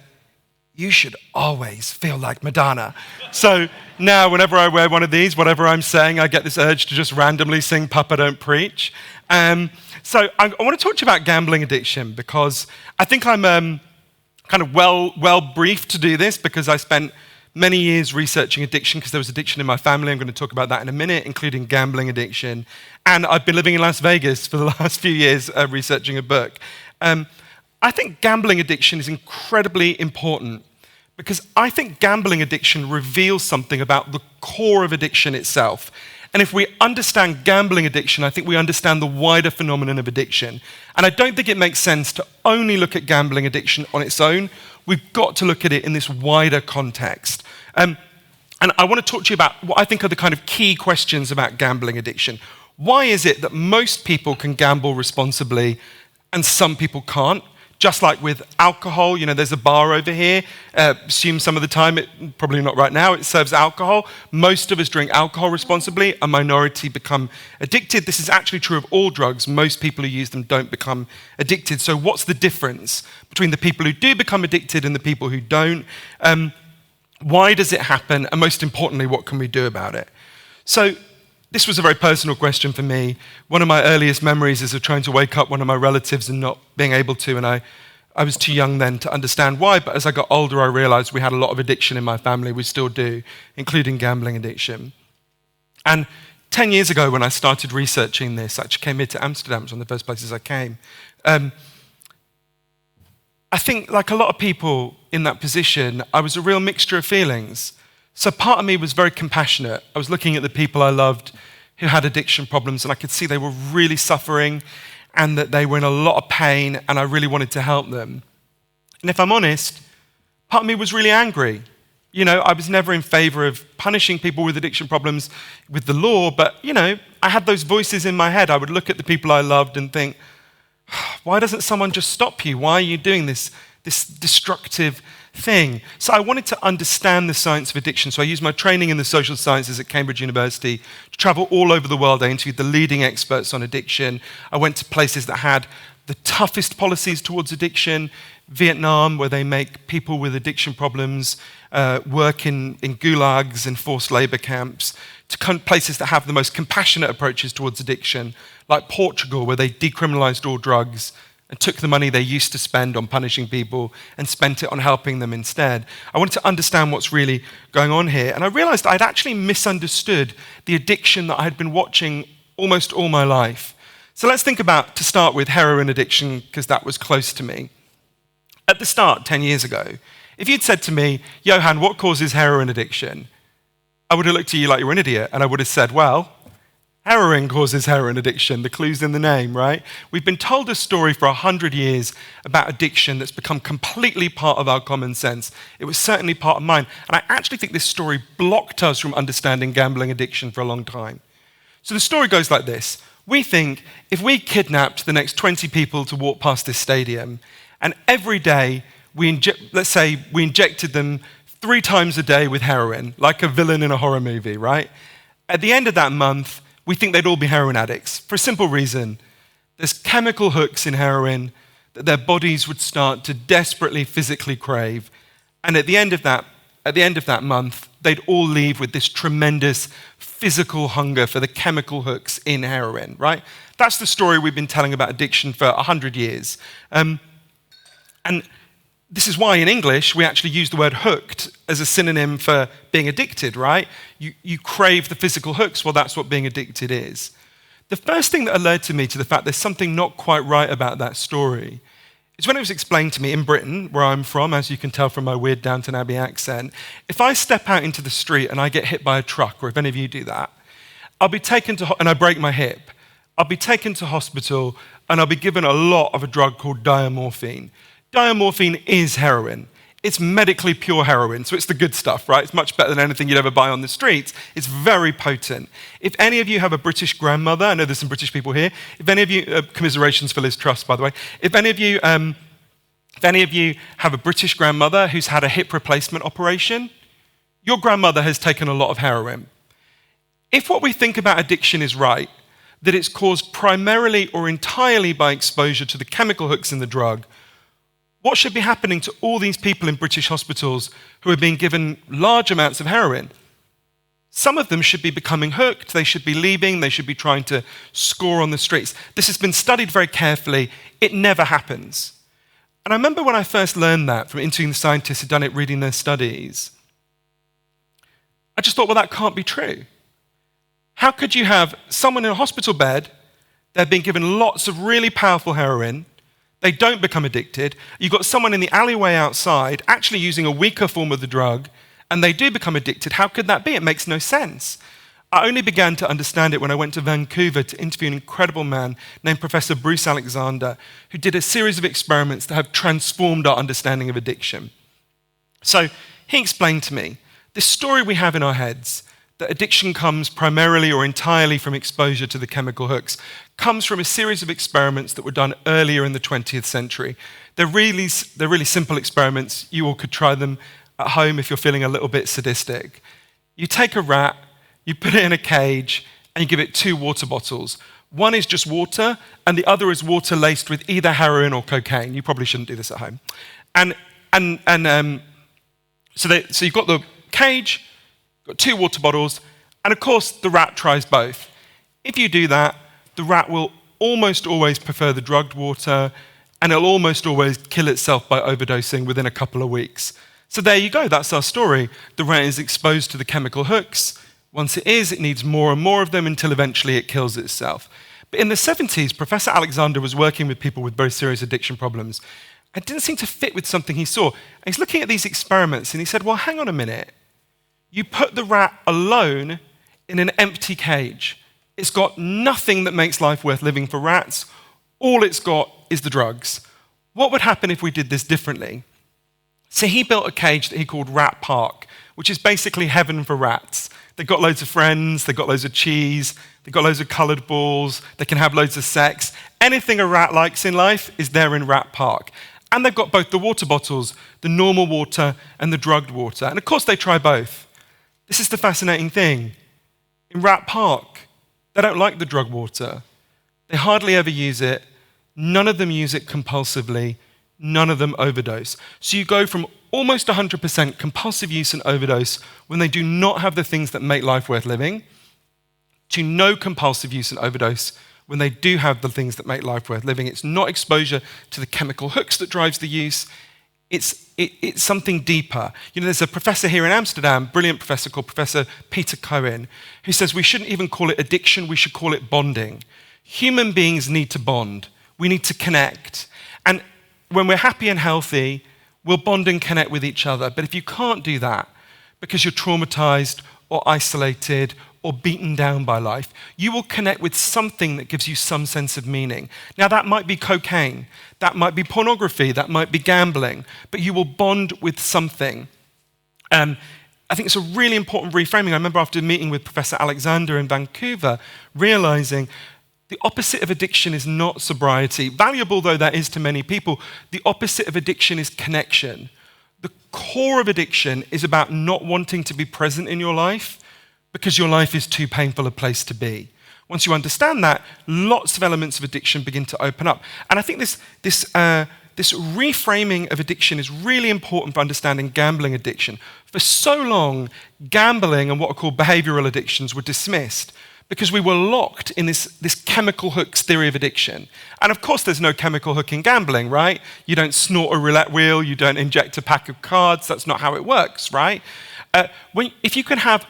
you should always feel like Madonna. So now whenever I wear one of these, whatever I'm saying, I get this urge to just randomly sing Papa Don't Preach. So I want to talk to you about gambling addiction, because I think I'm kind of well briefed to do this, because I spent many years researching addiction, because there was addiction in my family. I'm going to talk about that in a minute, including gambling addiction. And I've been living in Las Vegas for the last few years researching a book. I think gambling addiction is incredibly important, because I think gambling addiction reveals something about the core of addiction itself. And if we understand gambling addiction, I think we understand the wider phenomenon of addiction. And I don't think it makes sense to only look at gambling addiction on its own. We've got to look at it in this wider context. And I want to talk to you about what I think are the kind of key questions about gambling addiction. Why is it that most people can gamble responsibly and some people can't? Just like with alcohol, there's a bar over here. Assume some of the time, probably not right now, it serves alcohol. Most of us drink alcohol responsibly. A minority become addicted. This is actually true of all drugs. Most people who use them don't become addicted. So what's the difference between the people who do become addicted and the people who don't? Why does it happen? And most importantly, what can we do about it? So this was a very personal question for me. One of my earliest memories is of trying to wake up one of my relatives and not being able to, and I was too young then to understand why, but as I got older, I realized we had a lot of addiction in my family. We still do, including gambling addiction. And 10 years ago, when I started researching this, I actually came here to Amsterdam. It was one of the first places I came. I think, like a lot of people in that position, I was a real mixture of feelings. So part of me was very compassionate. I was looking at the people I loved who had addiction problems, and I could see they were really suffering and that they were in a lot of pain, and I really wanted to help them. And if I'm honest, part of me was really angry. I was never in favor of punishing people with addiction problems with the law, but, I had those voices in my head. I would look at the people I loved and think, why doesn't someone just stop you? Why are you doing this destructive thing? So I wanted to understand the science of addiction. So I used my training in the social sciences at Cambridge University to travel all over the world. I interviewed the leading experts on addiction. I went to places that had the toughest policies towards addiction. Vietnam, where they make people with addiction problems work in gulags and forced labor camps, to places that have the most compassionate approaches towards addiction, like Portugal, where they decriminalized all drugs and took the money they used to spend on punishing people and spent it on helping them instead. I wanted to understand what's really going on here. And I realized I'd actually misunderstood the addiction that I had been watching almost all my life. So let's think about, to start with, heroin addiction, because that was close to me. At the start, 10 years ago, if you'd said to me, Johan, what causes heroin addiction? I would have looked at you like you were an idiot, and I would have said, well, heroin causes heroin addiction. The clue's in the name, right? We've been told a story for 100 years about addiction that's become completely part of our common sense. It was certainly part of mine. And I actually think this story blocked us from understanding gambling addiction for a long time. So the story goes like this. We think if we kidnapped the next 20 people to walk past this stadium, and every day let's say we injected them 3 times a day with heroin, like a villain in a horror movie, right? At the end of that month, we think they'd all be heroin addicts for a simple reason. There's chemical hooks in heroin that their bodies would start to desperately physically crave. And at the end of that month, they'd all leave with this tremendous physical hunger for the chemical hooks in heroin, right? That's the story we've been telling about addiction for 100 years. And this is why in English we actually use the word hooked as a synonym for being addicted, right? You crave the physical hooks, well, that's what being addicted is. The first thing that alerted me to the fact there's something not quite right about that story is when it was explained to me in Britain, where I'm from, as you can tell from my weird Downton Abbey accent, if I step out into the street and I get hit by a truck, or if any of you do that, I'll be taken to, and I break my hip, I'll be taken to hospital and I'll be given a lot of a drug called diamorphine. Diamorphine is heroin. It's medically pure heroin, so it's the good stuff, right? It's much better than anything you'd ever buy on the streets. It's very potent. If any of you have a British grandmother, I know there's some British people here, if any of you, commiserations for Liz Truss, by the way, if any of you have a British grandmother who's had a hip replacement operation, your grandmother has taken a lot of heroin. If what we think about addiction is right, that it's caused primarily or entirely by exposure to the chemical hooks in the drug, what should be happening to all these people in British hospitals who are being given large amounts of heroin? Some of them should be becoming hooked, they should be leaving, they should be trying to score on the streets. This has been studied very carefully. It never happens. And I remember when I first learned that from interviewing the scientists who'd done it, reading their studies, I just thought, well, that can't be true. How could you have someone in a hospital bed, they're being given lots of really powerful heroin, they don't become addicted. You've got someone in the alleyway outside actually using a weaker form of the drug, and they do become addicted. How could that be? It makes no sense. I only began to understand it when I went to Vancouver to interview an incredible man named Professor Bruce Alexander, who did a series of experiments that have transformed our understanding of addiction. So he explained to me, this story we have in our heads, that addiction comes primarily or entirely from exposure to the chemical hooks comes from a series of experiments that were done earlier in the 20th century. They're really simple experiments. You all could try them at home if you're feeling a little bit sadistic. You take a rat, you put it in a cage, and you give it 2 water bottles. One is just water, and the other is water laced with either heroin or cocaine. You probably shouldn't do this at home. So you've got the cage, got 2 water bottles, and of course the rat tries both. If you do that, the rat will almost always prefer the drugged water, and it'll almost always kill itself by overdosing within a couple of weeks. So there you go, that's our story. The rat is exposed to the chemical hooks. Once it is, it needs more and more of them until eventually it kills itself. But in the 70s, Professor Alexander was working with people with very serious addiction problems. It didn't seem to fit with something he saw. And he's looking at these experiments and he said, well, hang on a minute. You put the rat alone in an empty cage. It's got nothing that makes life worth living for rats. All it's got is the drugs. What would happen if we did this differently? So he built a cage that he called Rat Park, which is basically heaven for rats. They've got loads of friends, they've got loads of cheese, they've got loads of coloured balls, they can have loads of sex. Anything a rat likes in life is there in Rat Park. And they've got both the water bottles, the normal water and the drugged water. And of course they try both. This is the fascinating thing. In Rat Park, they don't like the drug water. They hardly ever use it. None of them use it compulsively. None of them overdose. So you go from almost 100% compulsive use and overdose when they do not have the things that make life worth living, to no compulsive use and overdose when they do have the things that make life worth living. It's not exposure to the chemical hooks that drives the use. It's something deeper. You know, there's a professor here in Amsterdam, brilliant professor called Professor Peter Cohen, who says we shouldn't even call it addiction, we should call it bonding. Human beings need to bond. We need to connect. And when we're happy and healthy, we'll bond and connect with each other. But if you can't do that because you're traumatized or isolated or beaten down by life, you will connect with something that gives you some sense of meaning. Now, that might be cocaine, that might be pornography, that might be gambling, but you will bond with something. I think it's a really important reframing. I remember after a meeting with Professor Alexander in Vancouver, realizing the opposite of addiction is not sobriety. Valuable though that is to many people, the opposite of addiction is connection. The core of addiction is about not wanting to be present in your life because your life is too painful a place to be. Once you understand that, lots of elements of addiction begin to open up. And I think this reframing of addiction is really important for understanding gambling addiction. For so long, gambling and what are called behavioral addictions were dismissed because we were locked in this chemical hooks theory of addiction. And of course, there's no chemical hook in gambling, right? You don't snort a roulette wheel, you don't inject a pack of cards, that's not how it works, right? If you can have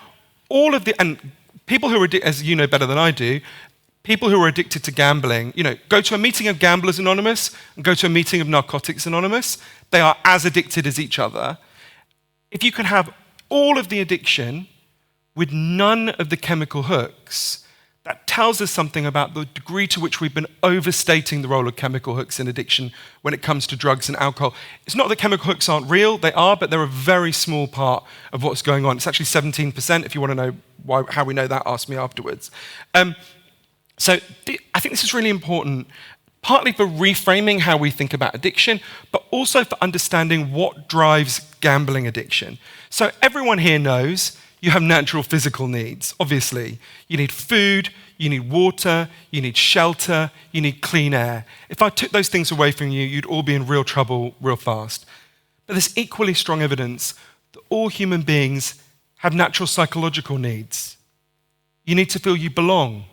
all of the, and people who are, as you know better than I do, people who are addicted to gambling, you know, go to a meeting of Gamblers Anonymous and go to a meeting of Narcotics Anonymous, they are as addicted as each other. If you can have all of the addiction with none of the chemical hooks, that tells us something about the degree to which we've been overstating the role of chemical hooks in addiction when it comes to drugs and alcohol. It's not that chemical hooks aren't real, they are, but they're a very small part of what's going on. It's actually 17%. If you want to know how we know that, ask me afterwards. So I think this is really important, partly for reframing how we think about addiction, but also for understanding what drives gambling addiction. So everyone here knows you have natural physical needs, obviously. You need food, you need water, you need shelter, you need clean air. If I took those things away from you, you'd all be in real trouble real fast. But there's equally strong evidence that all human beings have natural psychological needs. You need to feel you belong.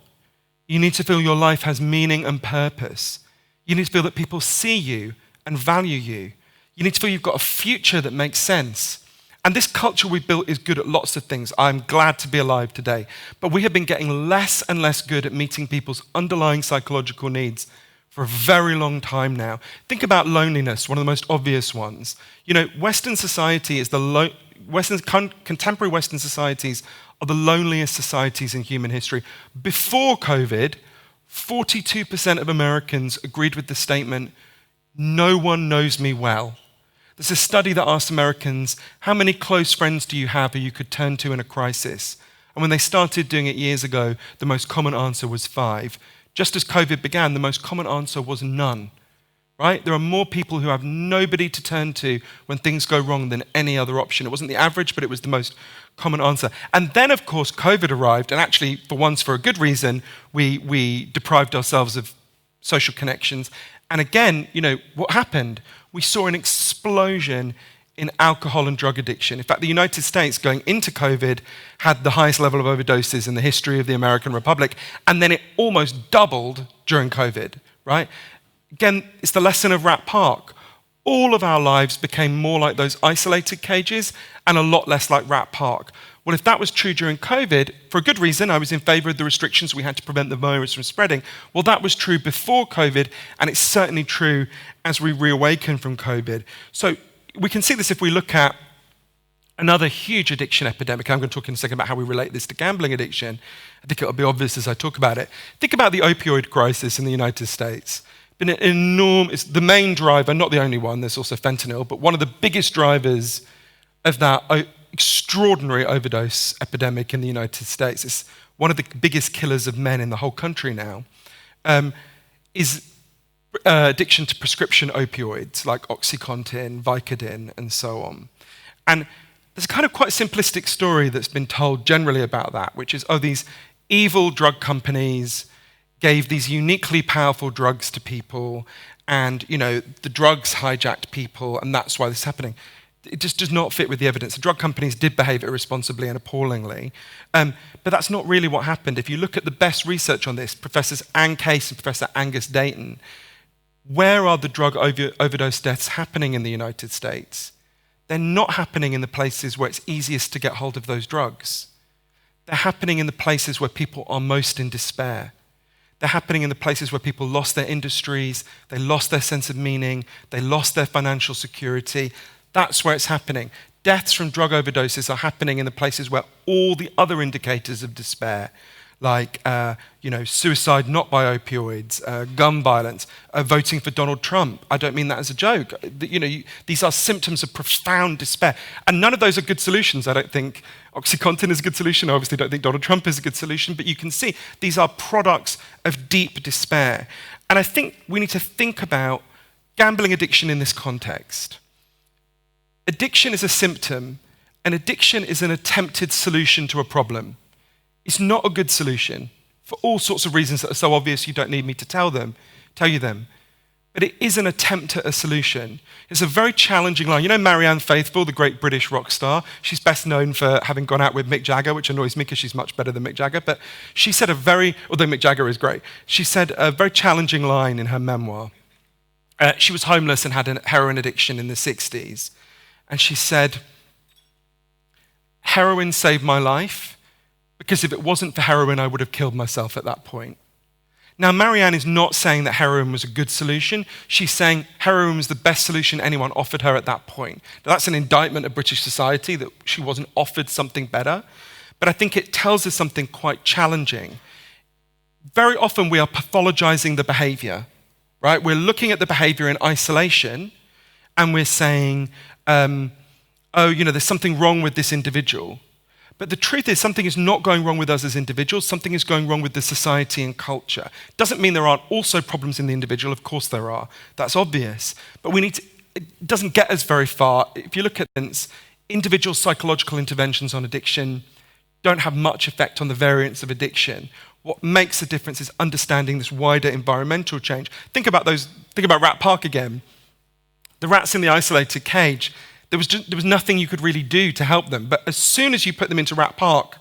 You need to feel your life has meaning and purpose. You need to feel that people see you and value you. You need to feel you've got a future that makes sense. And this culture we built is good at lots of things. I'm glad to be alive today. But we have been getting less and less good at meeting people's underlying psychological needs for a very long time now. Think about loneliness, one of the most obvious ones. You know, Western society is contemporary Western societies are the loneliest societies in human history. Before COVID, 42% of Americans agreed with the statement, "No one knows me well." There's a study that asked Americans, how many close friends do you have who you could turn to in a crisis? And when they started doing it years ago, the most common answer was 5. Just as COVID began, the most common answer was none. Right? There are more people who have nobody to turn to when things go wrong than any other option. It wasn't the average, but it was the most common answer. And then, of course, COVID arrived, and actually, for once, for a good reason, we deprived ourselves of social connections. And again, what happened? We saw an explosion in alcohol and drug addiction. In fact, the United States, going into COVID, had the highest level of overdoses in the history of the American Republic, and then it almost doubled during COVID, right? Again, it's the lesson of Rat Park. All of our lives became more like those isolated cages and a lot less like Rat Park. Well, if that was true during COVID, for a good reason, I was in favor of the restrictions we had to prevent the virus from spreading. Well, that was true before COVID, and it's certainly true as we reawaken from COVID. So we can see this if we look at another huge addiction epidemic. I'm going to talk in a second about how we relate this to gambling addiction. I think it'll be obvious as I talk about it. Think about the opioid crisis in the United States. Been an enormous, the main driver, not the only one, there's also fentanyl, but one of the biggest drivers of that extraordinary overdose epidemic in the United States, it's one of the biggest killers of men in the whole country now, is addiction to prescription opioids like OxyContin, Vicodin, and so on. And there's a kind of quite simplistic story that's been told generally about that, which is, these evil drug companies gave these uniquely powerful drugs to people, and the drugs hijacked people, and that's why this is happening. It just does not fit with the evidence. The drug companies did behave irresponsibly and appallingly, but that's not really what happened. If you look at the best research on this, Professors Anne Case and Professor Angus Dayton, where are the drug overdose deaths happening in the United States? They're not happening in the places where it's easiest to get hold of those drugs. They're happening in the places where people are most in despair. They're happening in the places where people lost their industries, they lost their sense of meaning, they lost their financial security. That's where it's happening. Deaths from drug overdoses are happening in the places where all the other indicators of despair, like suicide not by opioids, gun violence, voting for Donald Trump. I don't mean that as a joke. These are symptoms of profound despair. And none of those are good solutions. I don't think OxyContin is a good solution. I obviously don't think Donald Trump is a good solution. But you can see these are products of deep despair. And I think we need to think about gambling addiction in this context. Addiction is a symptom, and addiction is an attempted solution to a problem. It's not a good solution for all sorts of reasons that are so obvious you don't need me to tell you them. But it is an attempt at a solution. It's a very challenging line. Marianne Faithfull, the great British rock star, she's best known for having gone out with Mick Jagger, which annoys me because she's much better than Mick Jagger, but she said although Mick Jagger is great, she said a very challenging line in her memoir. She was homeless and had a heroin addiction in the 60s. And she said, heroin saved my life, because if it wasn't for heroin, I would have killed myself at that point. Now, Marianne is not saying that heroin was a good solution. She's saying heroin was the best solution anyone offered her at that point. Now, that's an indictment of British society, that she wasn't offered something better. But I think it tells us something quite challenging. Very often we are pathologizing the behavior, right? We're looking at the behavior in isolation, and we're saying, there's something wrong with this individual. But the truth is, something is not going wrong with us as individuals, something is going wrong with the society and culture. Doesn't mean there aren't also problems in the individual, of course there are. That's obvious. But it doesn't get us very far. If you look at individual psychological interventions on addiction don't have much effect on the variance of addiction. What makes a difference is understanding this wider environmental change. Think about Rat Park again. The rats in the isolated cage, there was nothing you could really do to help them. But as soon as you put them into Rat Park,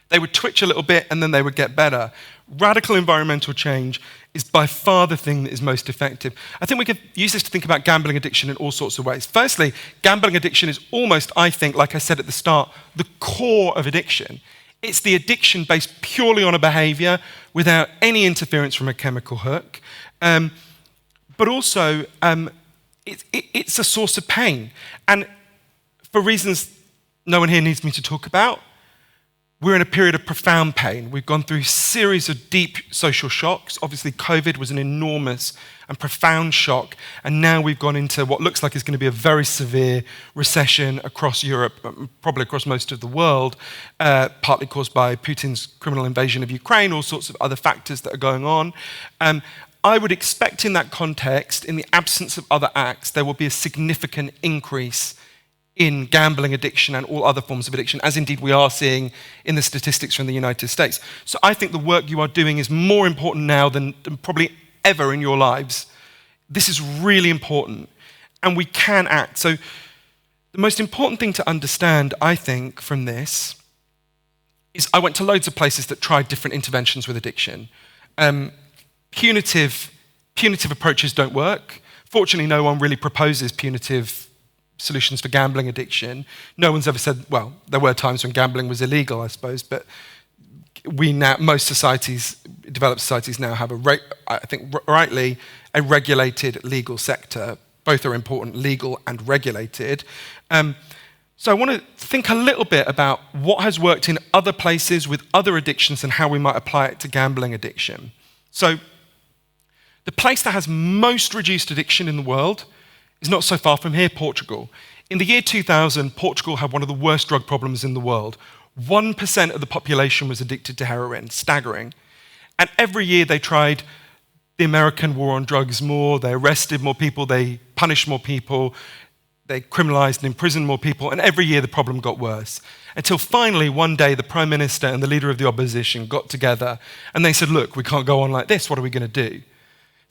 they would twitch a little bit and then they would get better. Radical environmental change is by far the thing that is most effective. I think we could use this to think about gambling addiction in all sorts of ways. Firstly, gambling addiction is almost, I think, like I said at the start, the core of addiction. It's the addiction based purely on a behavior without any interference from a chemical hook. But also, it's a source of pain. And for reasons no one here needs me to talk about, we're in a period of profound pain. We've gone through a series of deep social shocks. Obviously, COVID was an enormous and profound shock. And now we've gone into what looks like is going to be a very severe recession across Europe, probably across most of the world, partly caused by Putin's criminal invasion of Ukraine, all sorts of other factors that are going on. I would expect in that context, in the absence of other acts, there will be a significant increase in gambling addiction and all other forms of addiction, as indeed we are seeing in the statistics from the United States. So I think the work you are doing is more important now than probably ever in your lives. This is really important, and we can act. So the most important thing to understand, I think, from this is I went to loads of places that tried different interventions with addiction. Punitive approaches don't work. Fortunately, no one really proposes punitive solutions for gambling addiction. No one's ever said, well, there were times when gambling was illegal, I suppose, but most societies, developed societies now have I think rightly, a regulated legal sector. Both are important, legal and regulated. So I want to think a little bit about what has worked in other places with other addictions and how we might apply it to gambling addiction. So the place that has most reduced addiction in the world is not so far from here, Portugal. In the year 2000, Portugal had one of the worst drug problems in the world. 1% of the population was addicted to heroin, staggering. And every year they tried the American war on drugs more, they arrested more people, they punished more people, they criminalized and imprisoned more people, and every year the problem got worse. Until finally, one day, the Prime Minister and the leader of the opposition got together and they said, look, we can't go on like this, what are we going to do?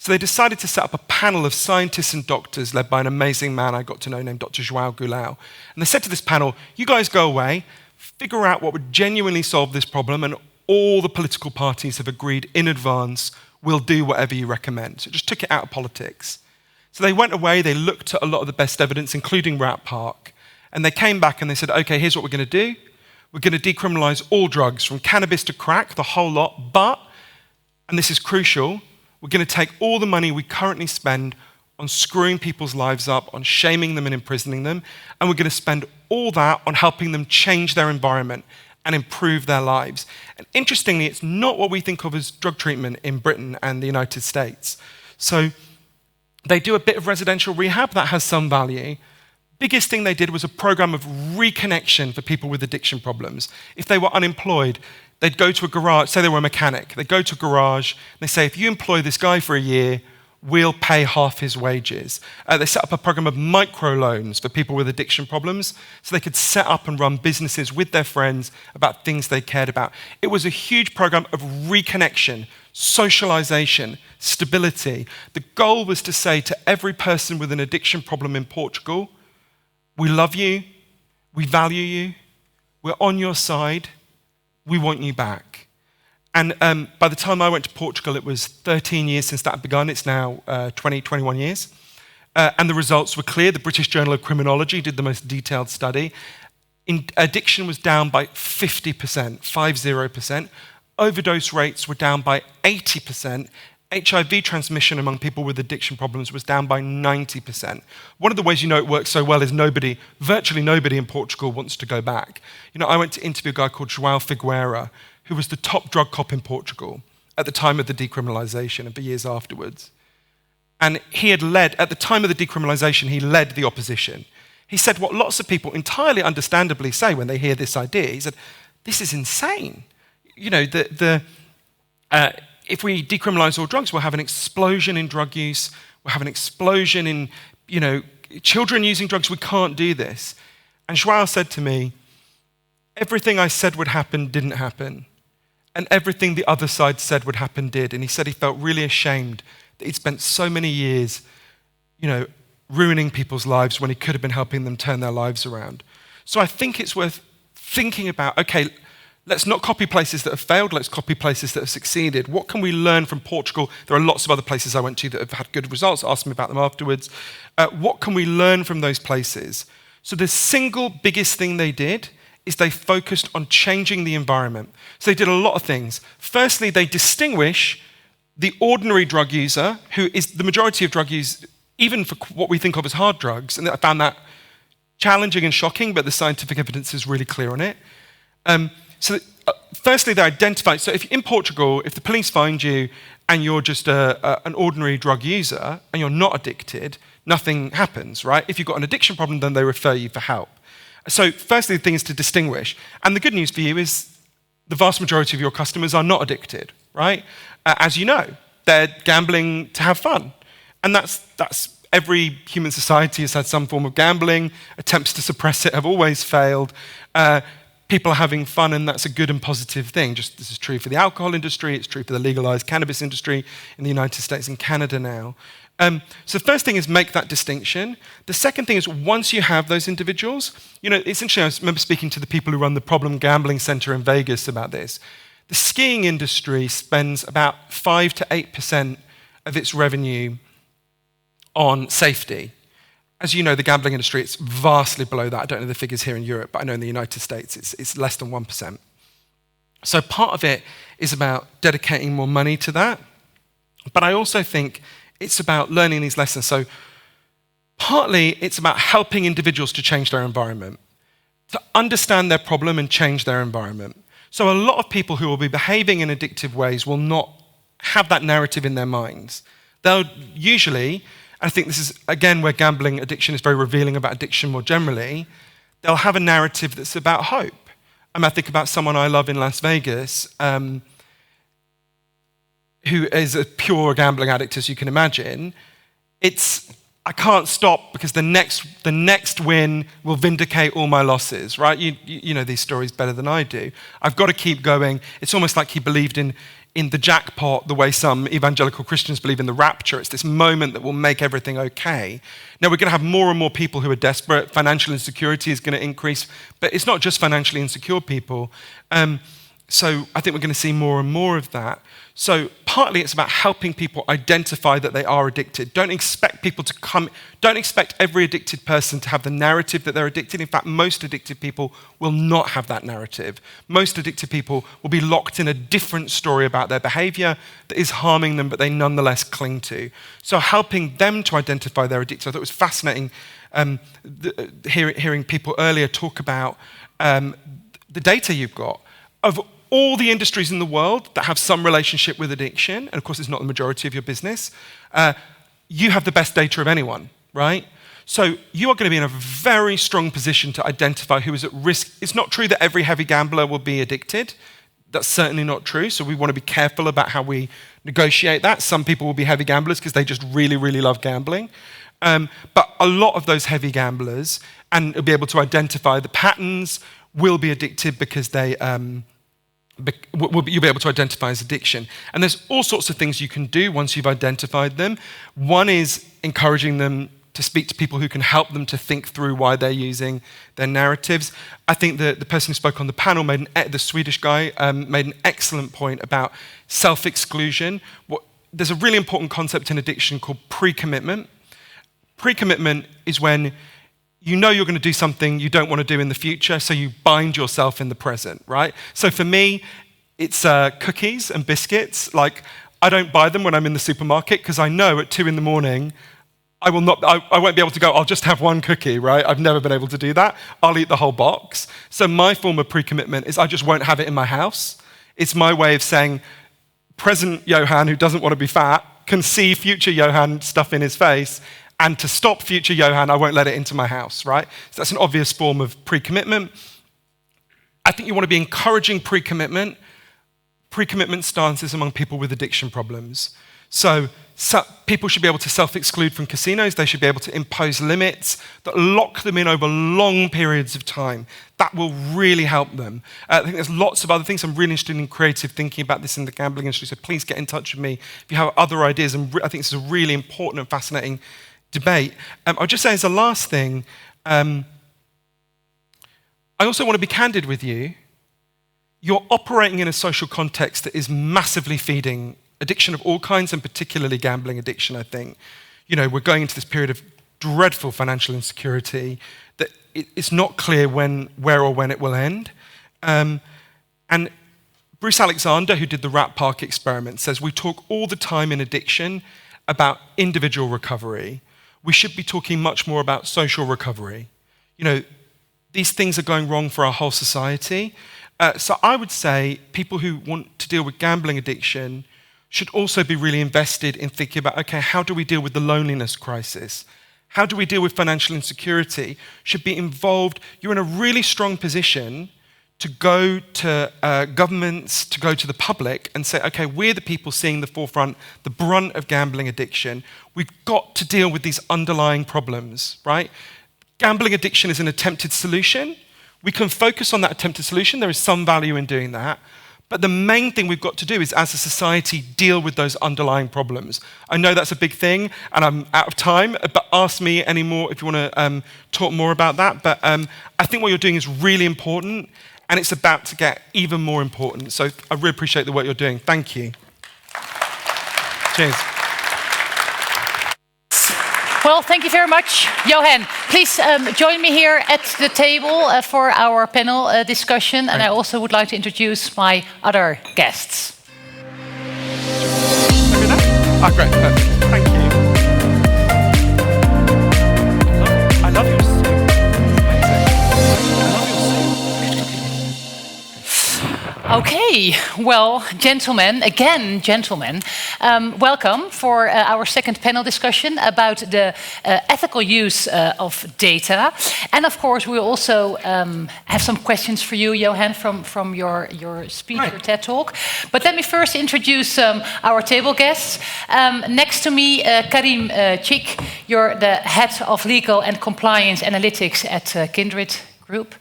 So they decided to set up a panel of scientists and doctors led by an amazing man I got to know named Dr. João Goulão. And they said to this panel, you guys go away, figure out what would genuinely solve this problem, and all the political parties have agreed in advance, we'll do whatever you recommend. So it just took it out of politics. So they went away, they looked at a lot of the best evidence, including Rat Park, and they came back and they said, okay, here's what we're going to do. We're going to decriminalize all drugs, from cannabis to crack, the whole lot, but, and this is crucial, we're going to take all the money we currently spend on screwing people's lives up, on shaming them and imprisoning them, and we're going to spend all that on helping them change their environment and improve their lives. And interestingly, it's not what we think of as drug treatment in Britain and the United States. So they do a bit of residential rehab, that has some value. Biggest thing they did was a program of reconnection for people with addiction problems. If they were unemployed, they'd go to a garage, say they were a mechanic, they'd go to a garage, and they say, if you employ this guy for a year, we'll pay half his wages. They set up a program of microloans for people with addiction problems, so they could set up and run businesses with their friends about things they cared about. It was a huge program of reconnection, socialization, stability. The goal was to say to every person with an addiction problem in Portugal, we love you, we value you, we're on your side, we want you back. And by the time I went to Portugal, it was 13 years since that had begun. It's now 21 years. And the results were clear. The British Journal of Criminology did the most detailed study. Addiction was down by 50%, 50%. Overdose rates were down by 80%. HIV transmission among people with addiction problems was down by 90%. One of the ways you know it works so well is virtually nobody in Portugal wants to go back. You know, I went to interview a guy called João Figueira, who was the top drug cop in Portugal at the time of the decriminalization and for years afterwards. And he had led, at the time of the decriminalization, he led the opposition. He said what lots of people entirely understandably say when they hear this idea. He said, this is insane. You know, if we decriminalize all drugs, we'll have an explosion in drug use, we'll have an explosion in, you know, children using drugs, we can't do this. And João said to me, everything I said would happen didn't happen. And everything the other side said would happen did. And he said he felt really ashamed that he'd spent so many years, you know, ruining people's lives when he could have been helping them turn their lives around. So I think it's worth thinking about, okay, let's not copy places that have failed, let's copy places that have succeeded. What can we learn from Portugal? There are lots of other places I went to that have had good results. Ask me about them afterwards. What can we learn from those places? So the single biggest thing they did is they focused on changing the environment. So they did a lot of things. Firstly, they distinguish the ordinary drug user, who is the majority of drug use, even for what we think of as hard drugs, and I found that challenging and shocking, but the scientific evidence is really clear on it. So firstly, they identify, so if in Portugal, if the police find you and you're just an ordinary drug user and you're not addicted, nothing happens, right? If you've got an addiction problem, then they refer you for help. So firstly, the thing is to distinguish. And the good news for you is the vast majority of your customers are not addicted, right? As you know, they're gambling to have fun. And that's every human society has had some form of gambling. Attempts to suppress it have always failed. People are having fun, and that's a good and positive thing. Just this is true for the alcohol industry. It's true for the legalized cannabis industry in the United States and Canada now. So the first thing is make that distinction. The second thing is once you have those individuals, you know, it's interesting, I remember speaking to the people who run the Problem Gambling Center in Vegas about this. The skiing industry spends about 5 to 8% of its revenue on safety. As you know, the gambling industry, it's vastly below that. I don't know the figures here in Europe, but I know in the United States it's less than 1%. So part of it is about dedicating more money to that. But I also think it's about learning these lessons. So partly it's about helping individuals to change their environment, to understand their problem and change their environment. So a lot of people who will be behaving in addictive ways will not have that narrative in their minds. They'll usually, I think this is, again, where gambling addiction is very revealing about addiction more generally, they'll have a narrative that's about hope. I think about someone I love in Las Vegas, who is a pure gambling addict, as you can imagine. It's, I can't stop because the next win will vindicate all my losses, right? You know these stories better than I do. I've got to keep going. It's almost like he believed in the jackpot the way some evangelical Christians believe in the rapture. It's this moment that will make everything okay. Now, we're going to have more and more people who are desperate. Financial insecurity is going to increase, but it's not just financially insecure people. So I think we're going to see more and more of that. So partly it's about helping people identify that they are addicted. Don't expect every addicted person to have the narrative that they're addicted. In fact, most addicted people will not have that narrative. Most addicted people will be locked in a different story about their behavior that is harming them, but they nonetheless cling to. So helping them to identify their addiction. I thought it was fascinating hearing people earlier talk about the data you've got of all the industries in the world that have some relationship with addiction, and of course it's not the majority of your business, you have the best data of anyone, right? So you are going to be in a very strong position to identify who is at risk. It's not true that every heavy gambler will be addicted. That's certainly not true, so we want to be careful about how we negotiate that. Some people will be heavy gamblers because they just really, really love gambling. But a lot of those heavy gamblers, and will be able to identify the patterns, will be addicted because they... you'll be able to identify as addiction. And there's all sorts of things you can do once you've identified them. One is encouraging them to speak to people who can help them to think through why they're using their narratives. I think the person who spoke on the panel, the Swedish guy, made an excellent point about self-exclusion. There's a really important concept in addiction called pre-commitment. Pre-commitment is when you know you're going to do something you don't want to do in the future, so you bind yourself in the present, right? So for me, it's cookies and biscuits. Like, I don't buy them when I'm in the supermarket because I know at 2 a.m, I won't be able to go, I'll just have one cookie, right? I've never been able to do that. I'll eat the whole box. So my form of pre-commitment is I just won't have it in my house. It's my way of saying, present Johan, who doesn't want to be fat, can see future Johan stuff in his face, and to stop future Johan, I won't let it into my house, right? So that's an obvious form of pre-commitment. I think you want to be encouraging pre-commitment stances among people with addiction problems. So people should be able to self-exclude from casinos. They should be able to impose limits that lock them in over long periods of time. That will really help them. I think there's lots of other things. I'm really interested in creative thinking about this in the gambling industry, so please get in touch with me if you have other ideas. And I think this is a really important and fascinating debate. I'll just say as a last thing, I also want to be candid with you. You're operating in a social context that is massively feeding addiction of all kinds, and particularly gambling addiction, I think. You know, we're going into this period of dreadful financial insecurity that it's not clear where or when it will end. And Bruce Alexander, who did the Rat Park experiment, says we talk all the time in addiction about individual recovery. We should be talking much more about social recovery. You know, these things are going wrong for our whole society. So I would say people who want to deal with gambling addiction should also be really invested in thinking about, okay, how do we deal with the loneliness crisis? How do we deal with financial insecurity? Should be involved. You're in a really strong position to go to governments, to go to the public and say, okay, we're the people seeing the forefront, the brunt of gambling addiction. We've got to deal with these underlying problems, right? Gambling addiction is an attempted solution. We can focus on that attempted solution. There is some value in doing that. But the main thing we've got to do is, as a society, deal with those underlying problems. I know that's a big thing, and I'm out of time, but ask me any more if you want to talk more about that. But I think what you're doing is really important, and it's about to get even more important. So I really appreciate the work you're doing. Thank you. Cheers. Well, thank you very much, Johan. Please join me here at the table for our panel discussion. And I also would like to introduce my other guests. Oh, great. Perfect. Thank you. I love your suit. Okay, well, gentlemen, welcome for our second panel discussion about the ethical use of data. And of course, we also have some questions for you, Johan, from your speech, your TED Talk. But let me first introduce our table guests. Next to me, Karim Chikh, you're the head of legal and compliance analytics at Kindred Group.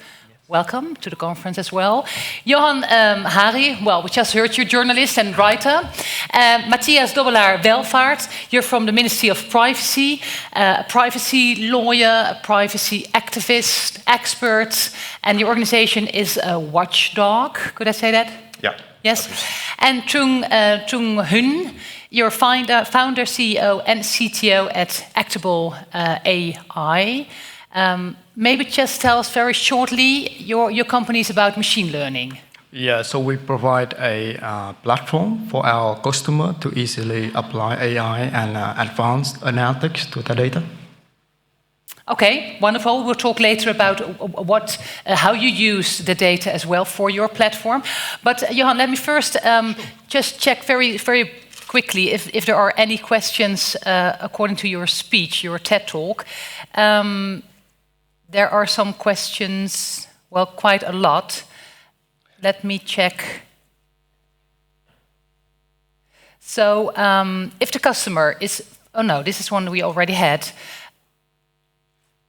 Welcome to the conference as well. Johann Hari, well, we just heard you, journalist and writer. Matthias Dobbelaere Welvaart, you're from the Ministry of Privacy, privacy lawyer, a privacy activist, expert, and your organization is a watchdog. Could I say that? Yeah. Yes. And Trung Huynh, you're founder, CEO, and CTO at Actable AI. Maybe just tell us very shortly, your company is about machine learning. Yeah, so we provide a platform for our customer to easily apply AI and advanced analytics to the data. Okay, wonderful. We'll talk later about how you use the data as well for your platform. But Johan, let me first just check very, very quickly if there are any questions according to your speech, your TED Talk. There are some questions, well, quite a lot. Let me check. So, if the customer is... Oh no, this is one we already had.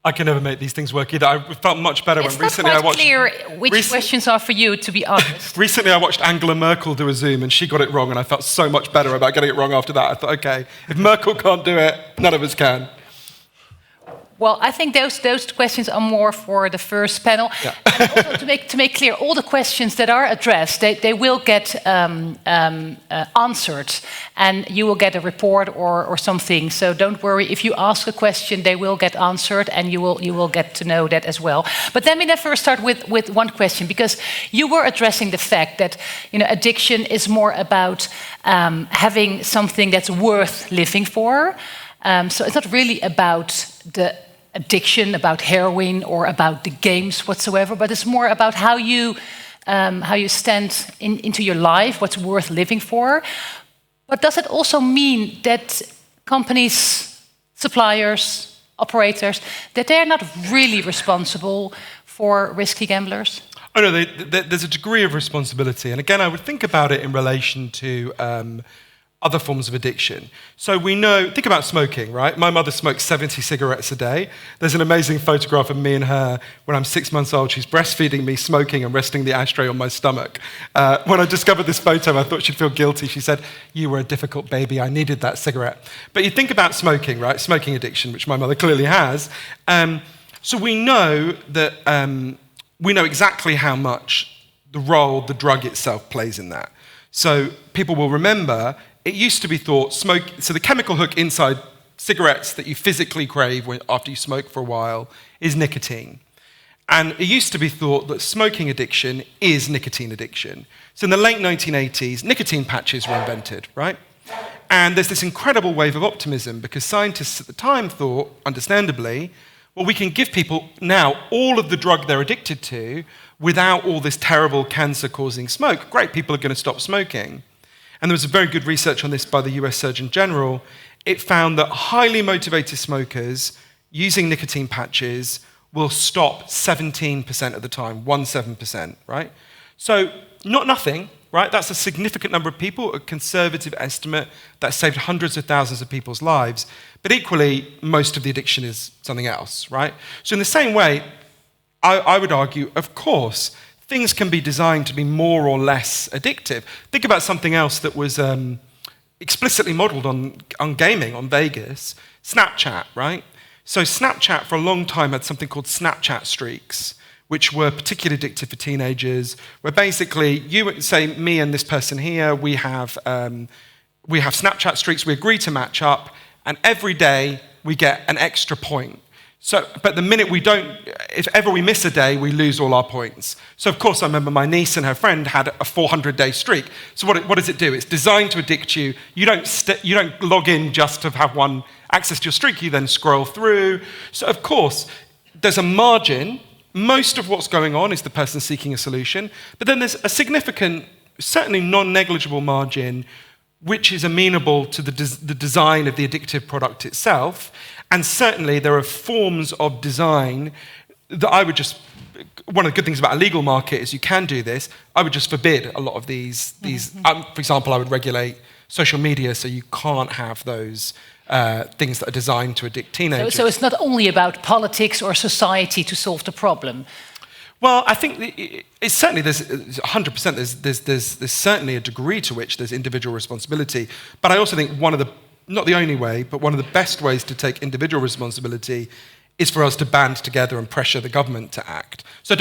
I can never make these things work either. I felt much better when recently I watched... It's not quite clear which questions are for you, to be honest. Recently I watched Angela Merkel do a Zoom and she got it wrong and I felt so much better about getting it wrong after that. I thought, okay, if Merkel can't do it, none of us can. Well, I think those questions are more for the first panel. Yeah. And also to make clear, all the questions that are addressed, they will get answered, and you will get a report or something. So don't worry, if you ask a question, they will get answered, and you will get to know that as well. But let me first start with one question, because you were addressing the fact that addiction is more about having something that's worth living for. So it's not really about the addiction, about heroin, or about the games whatsoever, but it's more about how you stand into your life, what's worth living for. But does it also mean that companies, suppliers, operators, that they're not really responsible for risky gamblers? Oh no, there's a degree of responsibility. And again, I would think about it in relation to other forms of addiction. So we know, think about smoking, right? My mother smokes 70 cigarettes a day. There's an amazing photograph of me and her when I'm 6 months old. She's breastfeeding me, smoking, and resting the ashtray on my stomach. When I discovered this photo, I thought she'd feel guilty. She said, "You were a difficult baby. I needed that cigarette." But you think about smoking, right? Smoking addiction, which my mother clearly has. So we know that we know exactly how much the role the drug itself plays in that. So people will remember, it used to be thought so the chemical hook inside cigarettes that you physically crave after you smoke for a while is nicotine. And it used to be thought that smoking addiction is nicotine addiction. So in the late 1980s, nicotine patches were invented, right? And there's this incredible wave of optimism because scientists at the time thought, understandably, Well, we can give people now all of the drug they're addicted to without all this terrible cancer-causing smoke. Great, people are going to stop smoking. And there was a very good research on this by the US Surgeon General. It found that highly motivated smokers using nicotine patches will stop 17% of the time, 17%, right? So not nothing, right? That's a significant number of people, a conservative estimate that saved hundreds of thousands of people's lives. But equally, most of the addiction is something else, right? So in the same way, I would argue, of course, things can be designed to be more or less addictive. Think about something else that was explicitly modeled on gaming, on Vegas, Snapchat, right? So Snapchat for a long time had something called Snapchat streaks, which were particularly addictive for teenagers, where basically you say, me and this person here, we have Snapchat streaks, we agree to match up, and every day we get an extra point. So, but the minute we don't, if ever we miss a day, we lose all our points. So of course I remember my niece and her friend had a 400-day streak. So what does it do? It's designed to addict you. You don't log in just to have one access to your streak, you then scroll through. So of course, there's a margin. Most of what's going on is the person seeking a solution, but then there's a significant, certainly non-negligible margin which is amenable to the design of the addictive product itself. And certainly there are forms of design that I would just, one of the good things about a legal market is you can do this, I would just forbid a lot of these for example, I would regulate social media so you can't have those things that are designed to addict teenagers. So it's not only about politics or society to solve the problem. Well, I think it's certainly there's 100%. There's certainly a degree to which there's individual responsibility. But I also think one of the, not the only way, but one of the best ways to take individual responsibility is for us to band together and pressure the government to act. So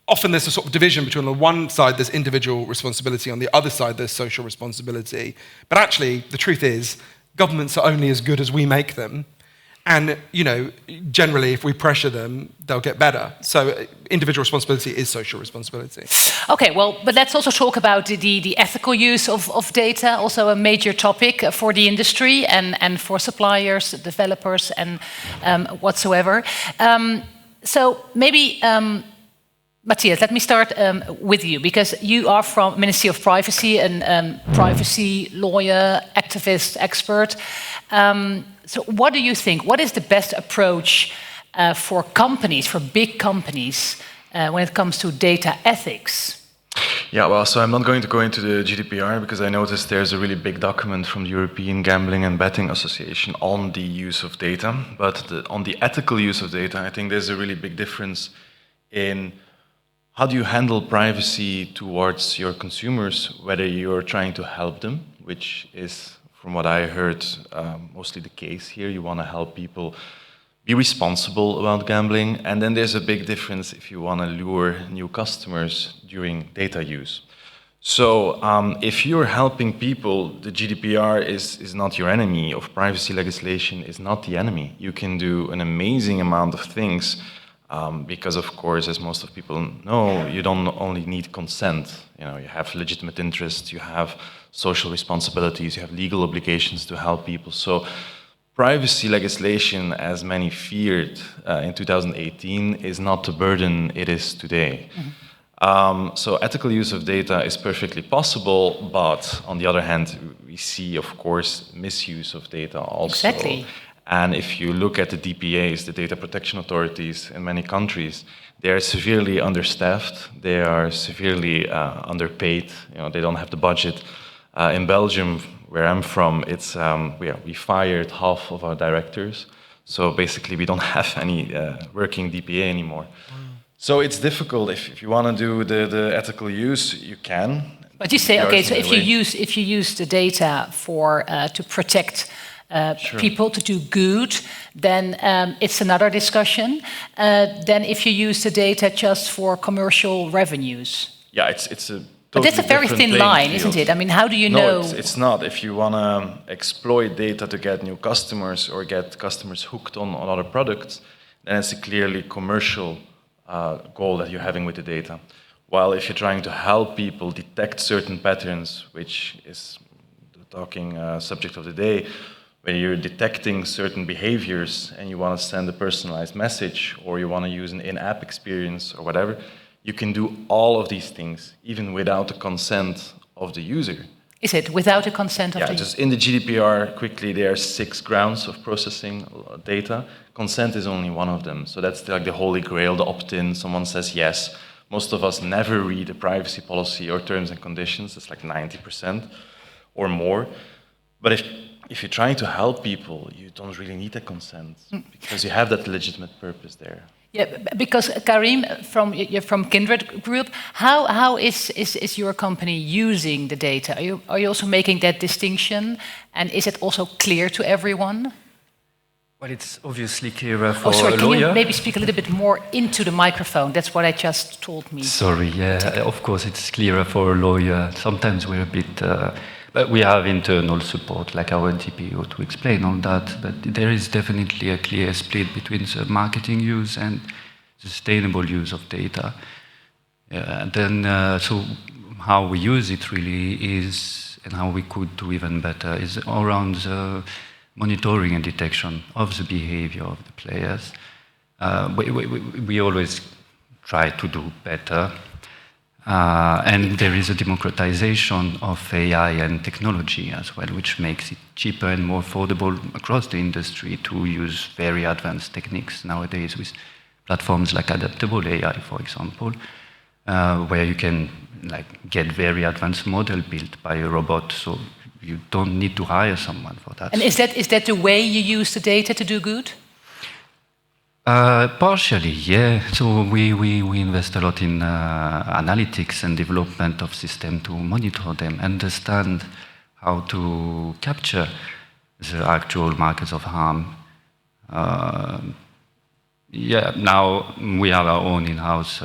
often there's a sort of division between on one side there's individual responsibility, on the other side there's social responsibility. But actually, the truth is, governments are only as good as we make them. And, you know, generally, if we pressure them, they'll get better. So individual responsibility is social responsibility. Okay, well, but let's also talk about the ethical use of data, also a major topic for the industry and for suppliers, developers, and whatsoever. So maybe, Matthias, let me start with you, because you are from Ministry of Privacy, and privacy lawyer, activist, expert. So what do you think? What is the best approach for companies, for big companies, when it comes to data ethics? Yeah, well, so I'm not going to go into the GDPR because I noticed there's a really big document from the European Gambling and Betting Association on the use of data. But on the ethical use of data, I think there's a really big difference in how do you handle privacy towards your consumers, whether you're trying to help them, which is, from what I heard, mostly the case here. You want to help people be responsible about gambling. And then there's a big difference if you want to lure new customers during data use. So if you're helping people, the GDPR is not your enemy, of privacy legislation is not the enemy. You can do an amazing amount of things because, of course, as most of people know, you don't only need consent. You know, you have legitimate interests, you have social responsibilities, you have legal obligations to help people. So privacy legislation, as many feared in 2018, is not the burden it is today. Mm-hmm. So ethical use of data is perfectly possible, but on the other hand, we see, of course, misuse of data also. Exactly. And if you look at the DPAs, the data protection authorities in many countries, they are severely understaffed, they are severely underpaid, you know, they don't have the budget. In Belgium, where I'm from, it's we fired half of our directors. So basically, we don't have any working DPA anymore. So it's difficult. If you want to do the ethical use, you can. But you say, okay, so if you use the data for to protect sure. people, to do good, then it's another discussion. Then if you use the data just for commercial revenues. Yeah, it's a. But that's a very thin line, isn't it? I mean, how do you know? No, it's not. If you want to exploit data to get new customers or get customers hooked on other products, then it's a clearly commercial goal that you're having with the data. While if you're trying to help people detect certain patterns, which is the talking subject of the day, when you're detecting certain behaviors and you want to send a personalized message or you want to use an in-app experience or whatever, you can do all of these things even without the consent of the user. Is it without the consent of the user? Just in the GDPR, quickly, there are 6 grounds of processing data. Consent is only one of them. So that's like the holy grail, the opt-in. Someone says yes. Most of us never read a privacy policy or terms and conditions. It's like 90% or more. But if you're trying to help people, you don't really need a consent because you have that legitimate purpose there. Yeah, because Karim, you're from Kindred Group, how is your company using the data? Are you also making that distinction? And is it also clear to everyone? Well, it's obviously clearer for sorry, a can lawyer. you maybe speak a little bit more into the microphone? That's what I just told me. Sorry, yeah, of course it's clearer for a lawyer. Sometimes we're a bit... but we have internal support, like our DPO, to explain all that. But there is definitely a clear split between the marketing use and sustainable use of data. And then, so how we use it really is, and how we could do even better, is around the monitoring and detection of the behavior of the players. We always try to do better. And there is a democratization of AI and technology as well, which makes it cheaper and more affordable across the industry to use very advanced techniques nowadays with platforms like Actable AI, for example, where you can get very advanced model built by a robot, so you don't need to hire someone for that. And is that the way you use the data to do good? Partially, yeah. So we invest a lot in analytics and development of systems to monitor them, understand how to capture the actual markers of harm. Yeah, now we have our own in-house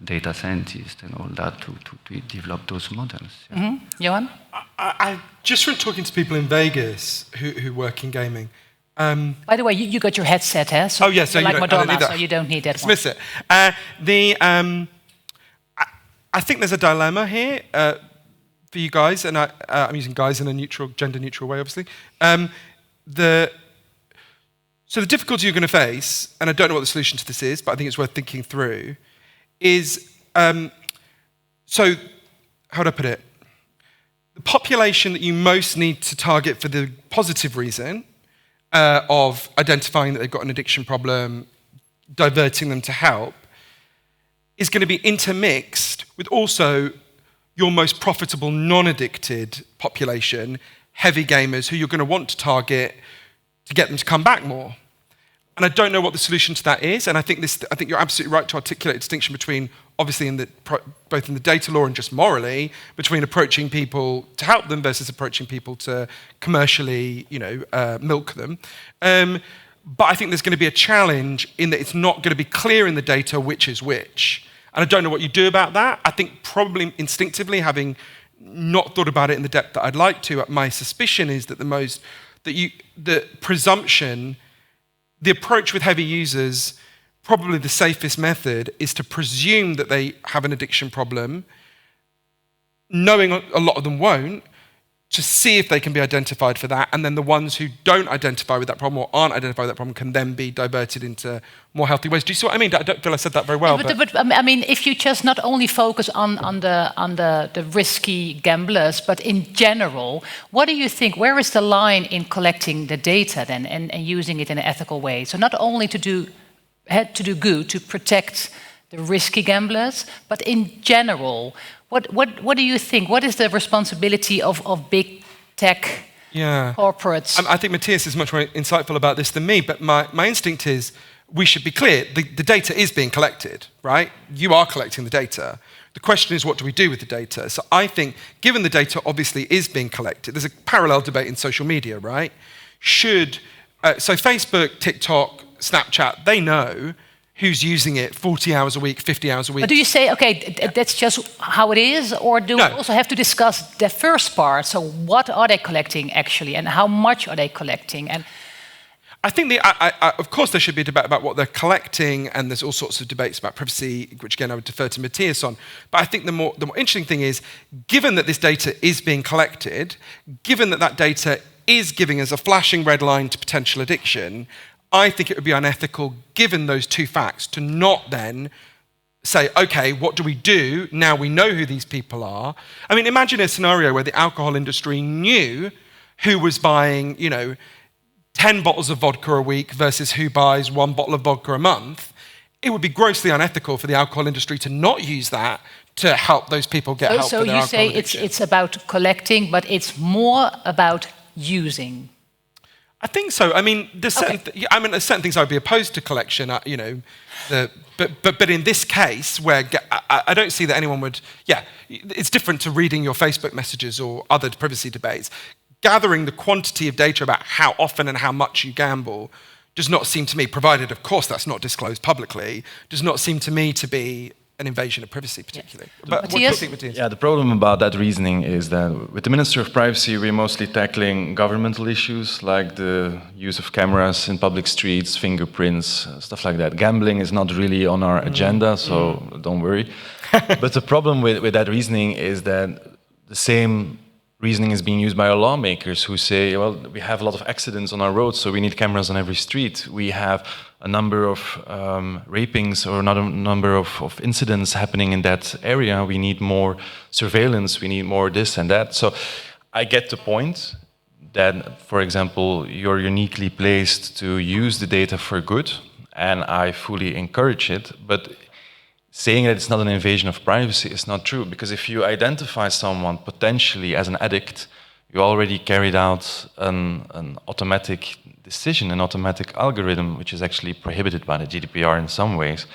data scientists and all that to develop those models. Yeah. Mm-hmm. Johan? I just from talking to people in Vegas who work in gaming. By the way, you got your headset, huh? So yeah, so you're like Madonna, need that. so you don't need that. Dismiss it. I think there's a dilemma here for you guys, and I'm using guys in a gender-neutral way, obviously. So the difficulty you're going to face, and I don't know what the solution to this is, but I think it's worth thinking through, is, so how do I put it? The population that you most need to target for the positive reason of identifying that they've got an addiction problem, diverting them to help, is going to be intermixed with also your most profitable non-addicted population, heavy gamers, who you're going to want to target to get them to come back more. And I don't know what the solution to that is, and I think you're absolutely right to articulate a distinction between, obviously, both in the data law and just morally, between approaching people to help them versus approaching people to commercially, milk them. But I think there's going to be a challenge in that it's not going to be clear in the data which is which. And I don't know what you do about that. I think probably instinctively, having not thought about it in the depth that I'd like to, my suspicion is that the presumption, the approach with heavy users, probably the safest method is to presume that they have an addiction problem, knowing a lot of them won't, to see if they can be identified for that, and then the ones who don't identify with that problem or aren't identified with that problem can then be diverted into more healthy ways. Do you see what I mean? I don't feel I said that very well. But I mean, if you just not only focus on the risky gamblers, but in general, what do you think? Where is the line in collecting the data then and using it in an ethical way? So not only to do good, to protect the risky gamblers, but in general, what do you think? What is the responsibility of big tech corporates? I think Matthias is much more insightful about this than me, but my instinct is we should be clear. The data is being collected, right? You are collecting the data. The question is, what do we do with the data? So I think, given the data obviously is being collected, there's a parallel debate in social media, right? So Facebook, TikTok, Snapchat, they know who's using it 40 hours a week, 50 hours a week. But do you say, okay, that's just how it is? Or do we also have to discuss the first part? So what are they collecting actually? And how much are they collecting? And I think, of course, there should be a debate about what they're collecting, and there's all sorts of debates about privacy, which again I would defer to Matthias on. But I think the more interesting thing is, given that this data is being collected, given that data is giving us a flashing red line to potential addiction, I think it would be unethical, given those two facts, to not then say, okay, what do we do now we know who these people are? I mean, imagine a scenario where the alcohol industry knew who was buying, 10 bottles of vodka a week versus who buys 1 bottle of vodka a month. It would be grossly unethical for the alcohol industry to not use that to help those people get help So with their you alcohol say addiction. it's about collecting, but it's more about using. I think so. I mean, there's certain, there's certain things I'd be opposed to collection. But in this case, where I don't see that anyone would. Yeah, it's different to reading your Facebook messages or other privacy debates. Gathering the quantity of data about how often and how much you gamble does not seem to me, provided of course that's not disclosed publicly, does not seem to me to be an invasion of privacy particularly. Yeah. But Matthias? what do you think, Matthias? Yeah, the problem about that reasoning is that with the Minister of Privacy, we're mostly tackling governmental issues like the use of cameras in public streets, fingerprints, stuff like that. Gambling is not really on our agenda, so don't worry. But the problem with that reasoning is that the same reasoning is being used by our lawmakers who say, well, we have a lot of accidents on our roads, so we need cameras on every street. We have a number of rapings or not a number of incidents happening in that area. We need more surveillance, we need more this and that. So I get the point that, for example, you're uniquely placed to use the data for good, and I fully encourage it, but saying that it's not an invasion of privacy is not true, because if you identify someone potentially as an addict, you already carried out an automatic decision, an automatic algorithm, which is actually prohibited by the GDPR in some ways.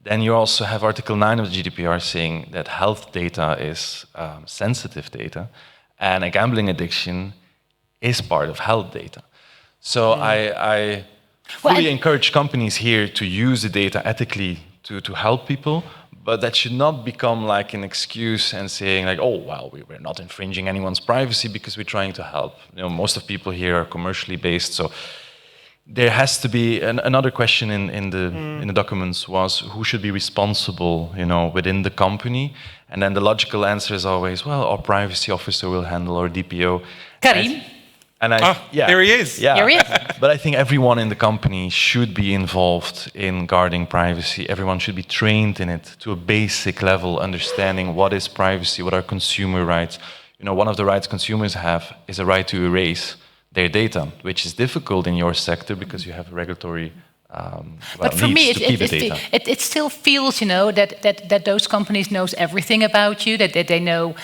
Then you also have Article 9 of the GDPR saying that health data is sensitive data, and a gambling addiction is part of health data. So I fully encourage companies here to use the data ethically to help people, but that should not become like an excuse and saying like, oh, well, we're not infringing anyone's privacy because we're trying to help. Most of people here are commercially based, so there has to be another question in the documents was who should be responsible, within the company, and then the logical answer is always, well, our privacy officer will handle, our DPO. Karim? Here he is. Yeah. Here he is. But I think everyone in the company should be involved in guarding privacy. Everyone should be trained in it to a basic level, understanding what is privacy, what are consumer rights. One of the rights consumers have is a right to erase their data, which is difficult in your sector because you have regulatory but for me, it still feels, that those companies knows everything about you, that they know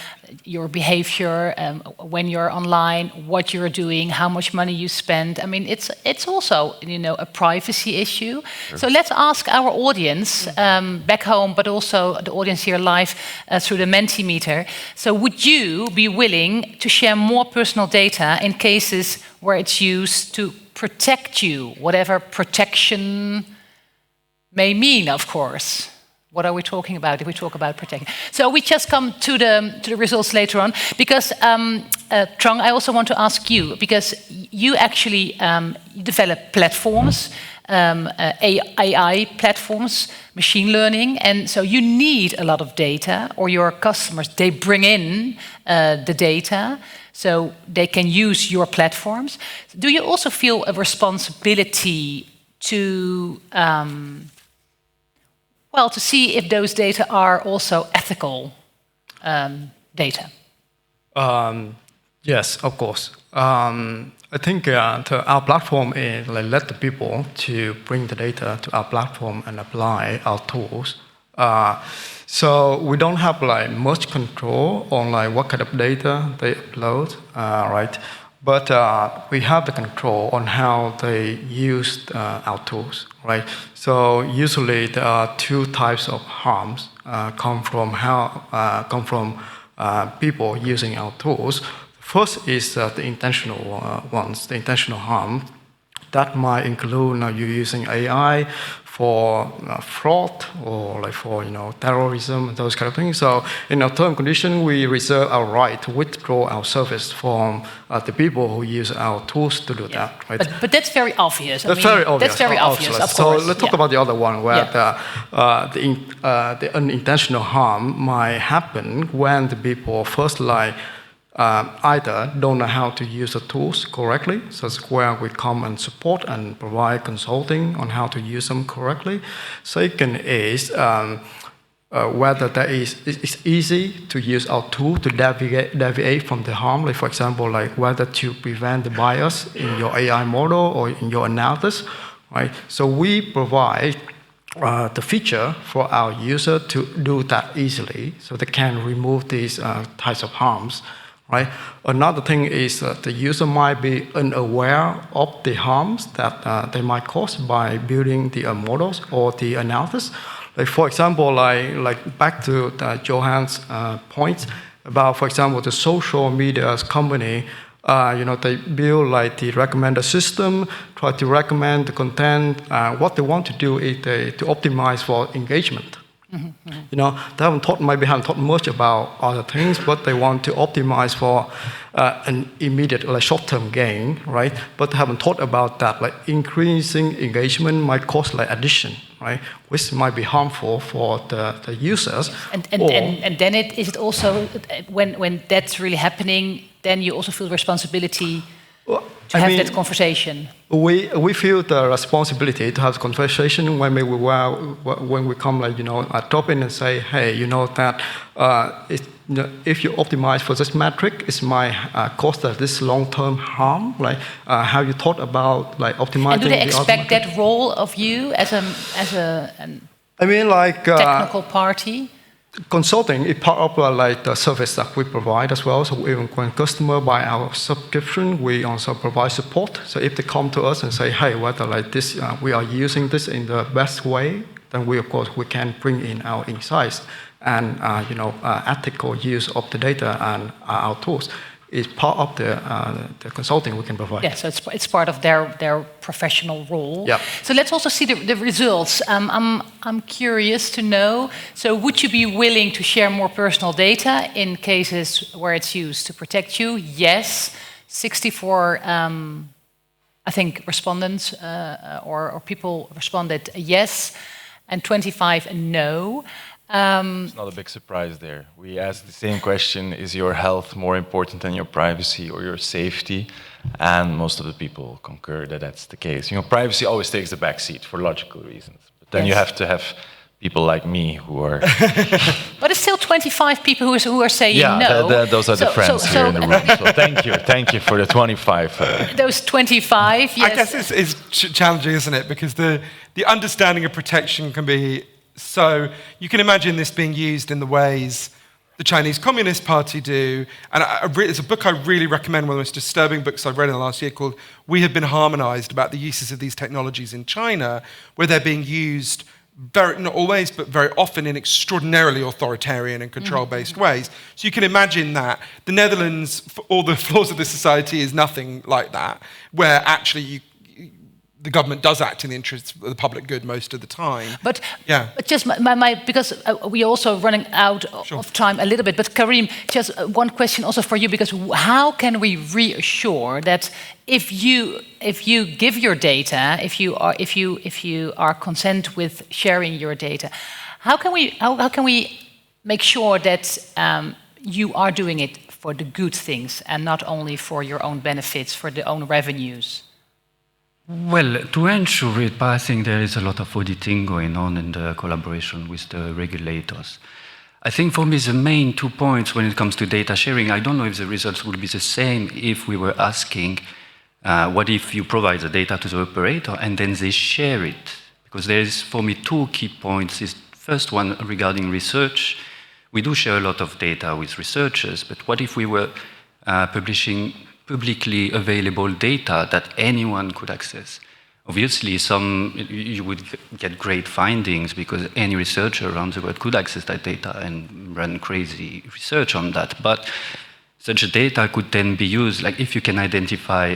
your behavior, when you're online, what you're doing, how much money you spend. I mean, it's also, a privacy issue. Sure. So let's ask our audience back home, but also the audience here live through the Mentimeter. So would you be willing to share more personal data in cases where it's used to protect you, whatever protection may mean, of course. What are we talking about if we talk about protection? So we just come to the results later on, because Trung, I also want to ask you, because you actually develop platforms, AI platforms, machine learning, and so you need a lot of data, or your customers, they bring in the data, so they can use your platforms. Do you also feel a responsibility to to see if those data are also ethical data? Yes, of course. I think our platform is let the people to bring the data to our platform and apply our tools. So we don't have much control on what kind of data they upload, right? But we have the control on how they use our tools, right? So usually there are two types of harms come from people using our tools. First is the intentional ones, the intentional harm. That might include you using AI for fraud or for terrorism and those kind of things. So in our term condition, we reserve our right to withdraw our service from the people who use our tools to do that. Right? But that's very obvious. That's very obvious. That's very obvious. Of so course. let's talk about the other one, where the unintentional harm might happen when the people first either don't know how to use the tools correctly, so it's where we come and support and provide consulting on how to use them correctly. Second is whether it's easy to use our tool to deviate from the harm, like for example, like whether to prevent the bias in your AI model or in your analysis, right? So we provide the feature for our user to do that easily, so they can remove these types of harms, right? Another thing is the user might be unaware of the harms that they might cause by building the models or the analysis. Like for example, like back to Johann's point about, for example, the social media company. They build like the recommender system, try to recommend the content. What they want to do is to optimize for engagement. Mm-hmm. They haven't thought much about other things, but they want to optimize for an immediate, like short-term gain, right? But they haven't thought about that, like increasing engagement might cause like addiction, right? Which might be harmful for the users. And then is it also when that's really happening, then you also feel responsibility to have that conversation. We feel the responsibility to have the conversation when we come, drop in and say, hey, that if you optimize for this metric, it might cause this long-term harm. Like, have you thought about like optimizing? And do they expect that role of you as a technical party? Consulting is part of like the service that we provide as well. So even when customer buy our subscription, we also provide support. So if they come to us and say, "Hey, whether like this, we are using this in the best way," then we can bring in our insights and ethical use of the data and our tools. Is part of the consulting we can provide. Yeah, so it's part of their professional role. Yeah. So let's also see the results. I'm curious to know. So would you be willing to share more personal data in cases where it's used to protect you? Yes. 64, I think, respondents or people responded yes, and 25 no. It's not a big surprise there. We asked the same question, is your health more important than your privacy or your safety? And most of the people concur that that's the case. Privacy always takes the back seat for logical reasons. But then you have to have people like me who are... But it's still 25 people who are saying no. Yeah, those are the friends here in the room. So thank you for the 25. Those 25, yes. I guess it's challenging, isn't it? Because the understanding of protection can be... So you can imagine this being used in the ways the Chinese Communist Party do. And it's a book I really recommend, one of the most disturbing books I've read in the last year, called We Have Been Harmonized, about the uses of these technologies in China, where they're being used, not always, but very often in extraordinarily authoritarian and control-based ways. So you can imagine that the Netherlands, for all the flaws of this society, is nothing like that, where actually the government does act in the interests of the public good most of the time. But just because we're also running out of time a little bit. But Karim, just one question also for you, because how can we reassure that if you give your data, if you are content with sharing your data, how can we make sure that you are doing it for the good things and not only for your own benefits, for the own revenues? Well, to ensure it, I think there is a lot of auditing going on in the collaboration with the regulators. I think for me the main 2 points when it comes to data sharing, I don't know if the results would be the same if we were asking, what if you provide the data to the operator and then they share it? Because there is, for me, 2 key points. First one regarding research. We do share a lot of data with researchers, but what if we were publishing publicly available data that anyone could access? Obviously, you would get great findings because any researcher around the world could access that data and run crazy research on that. But such data could then be used, like if you can identify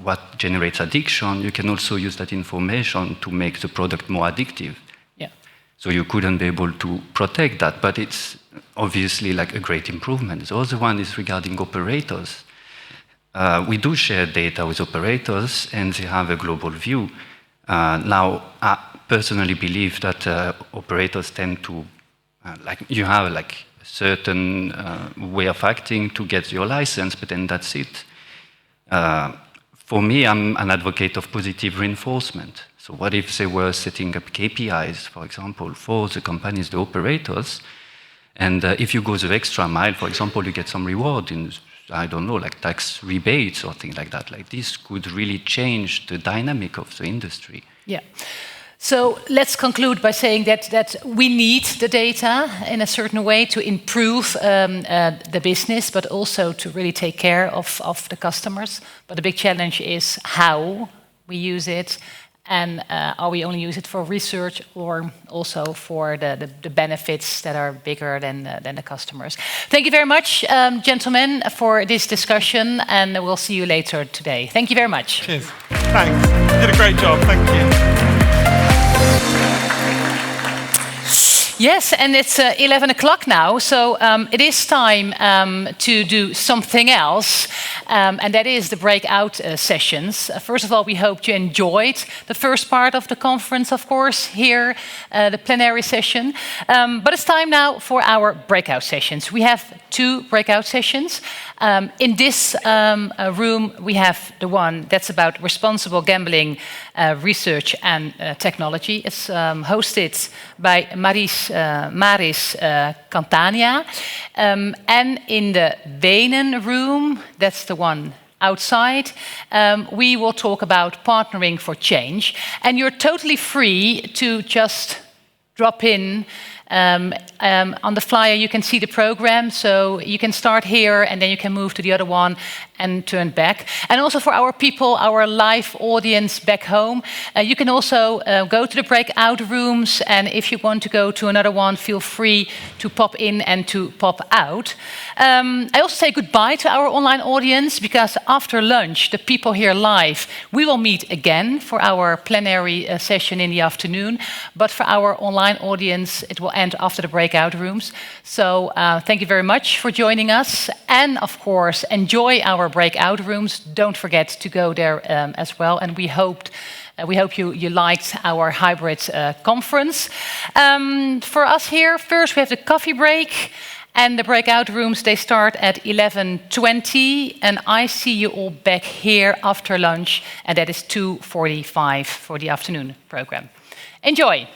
what generates addiction, you can also use that information to make the product more addictive. Yeah. So you couldn't be able to protect that, but it's obviously like a great improvement. The other one is regarding operators. We do share data with operators, and they have a global view. Now, I personally believe that operators tend to, you have like certain way of acting to get your license, but then that's it. For me, I'm an advocate of positive reinforcement. So what if they were setting up KPIs, for example, for the companies, the operators, and if you go the extra mile, for example, you get some reward in, I don't know, like tax rebates or things like that. Like this could really change the dynamic of the industry. Yeah. So let's conclude by saying that we need the data in a certain way to improve the business, but also to really take care of the customers. But the big challenge is how we use it, and are we only use it for research or also for the benefits that are bigger than the customers. Thank you very much, gentlemen, for this discussion, and we'll see you later today. Thank you very much. Cheers. Thanks. You did a great job. Thank you. Yes, and it's 11 o'clock now, so it is time to do something else, and that is the breakout sessions. First of all, we hope you enjoyed the first part of the conference, of course, here, the plenary session. But it's time now for our breakout sessions. We have 2 breakout sessions. In this room, we have the one that's about responsible gambling research and technology. It's hosted by Maris Cantania. And in the Wenen room, that's the one outside, we will talk about partnering for change. And you're totally free to just drop in. On the flyer, you can see the program, so you can start here and then you can move to the other one and turn back. And also for our people, our live audience back home, you can also go to the breakout rooms, and if you want to go to another one, feel free to pop in and to pop out. I also say goodbye to our online audience, because after lunch, the people here live, we will meet again for our plenary session in the afternoon. But for our online audience, it will end after the breakout rooms. So thank you very much for joining us. And of course, enjoy our breakout rooms. Don't forget to go there as well. And we hope you liked our hybrid conference. For us here, first we have the coffee break. And the breakout rooms, they start at 11:20. And I see you all back here after lunch. And that is 2:45 for the afternoon program. Enjoy.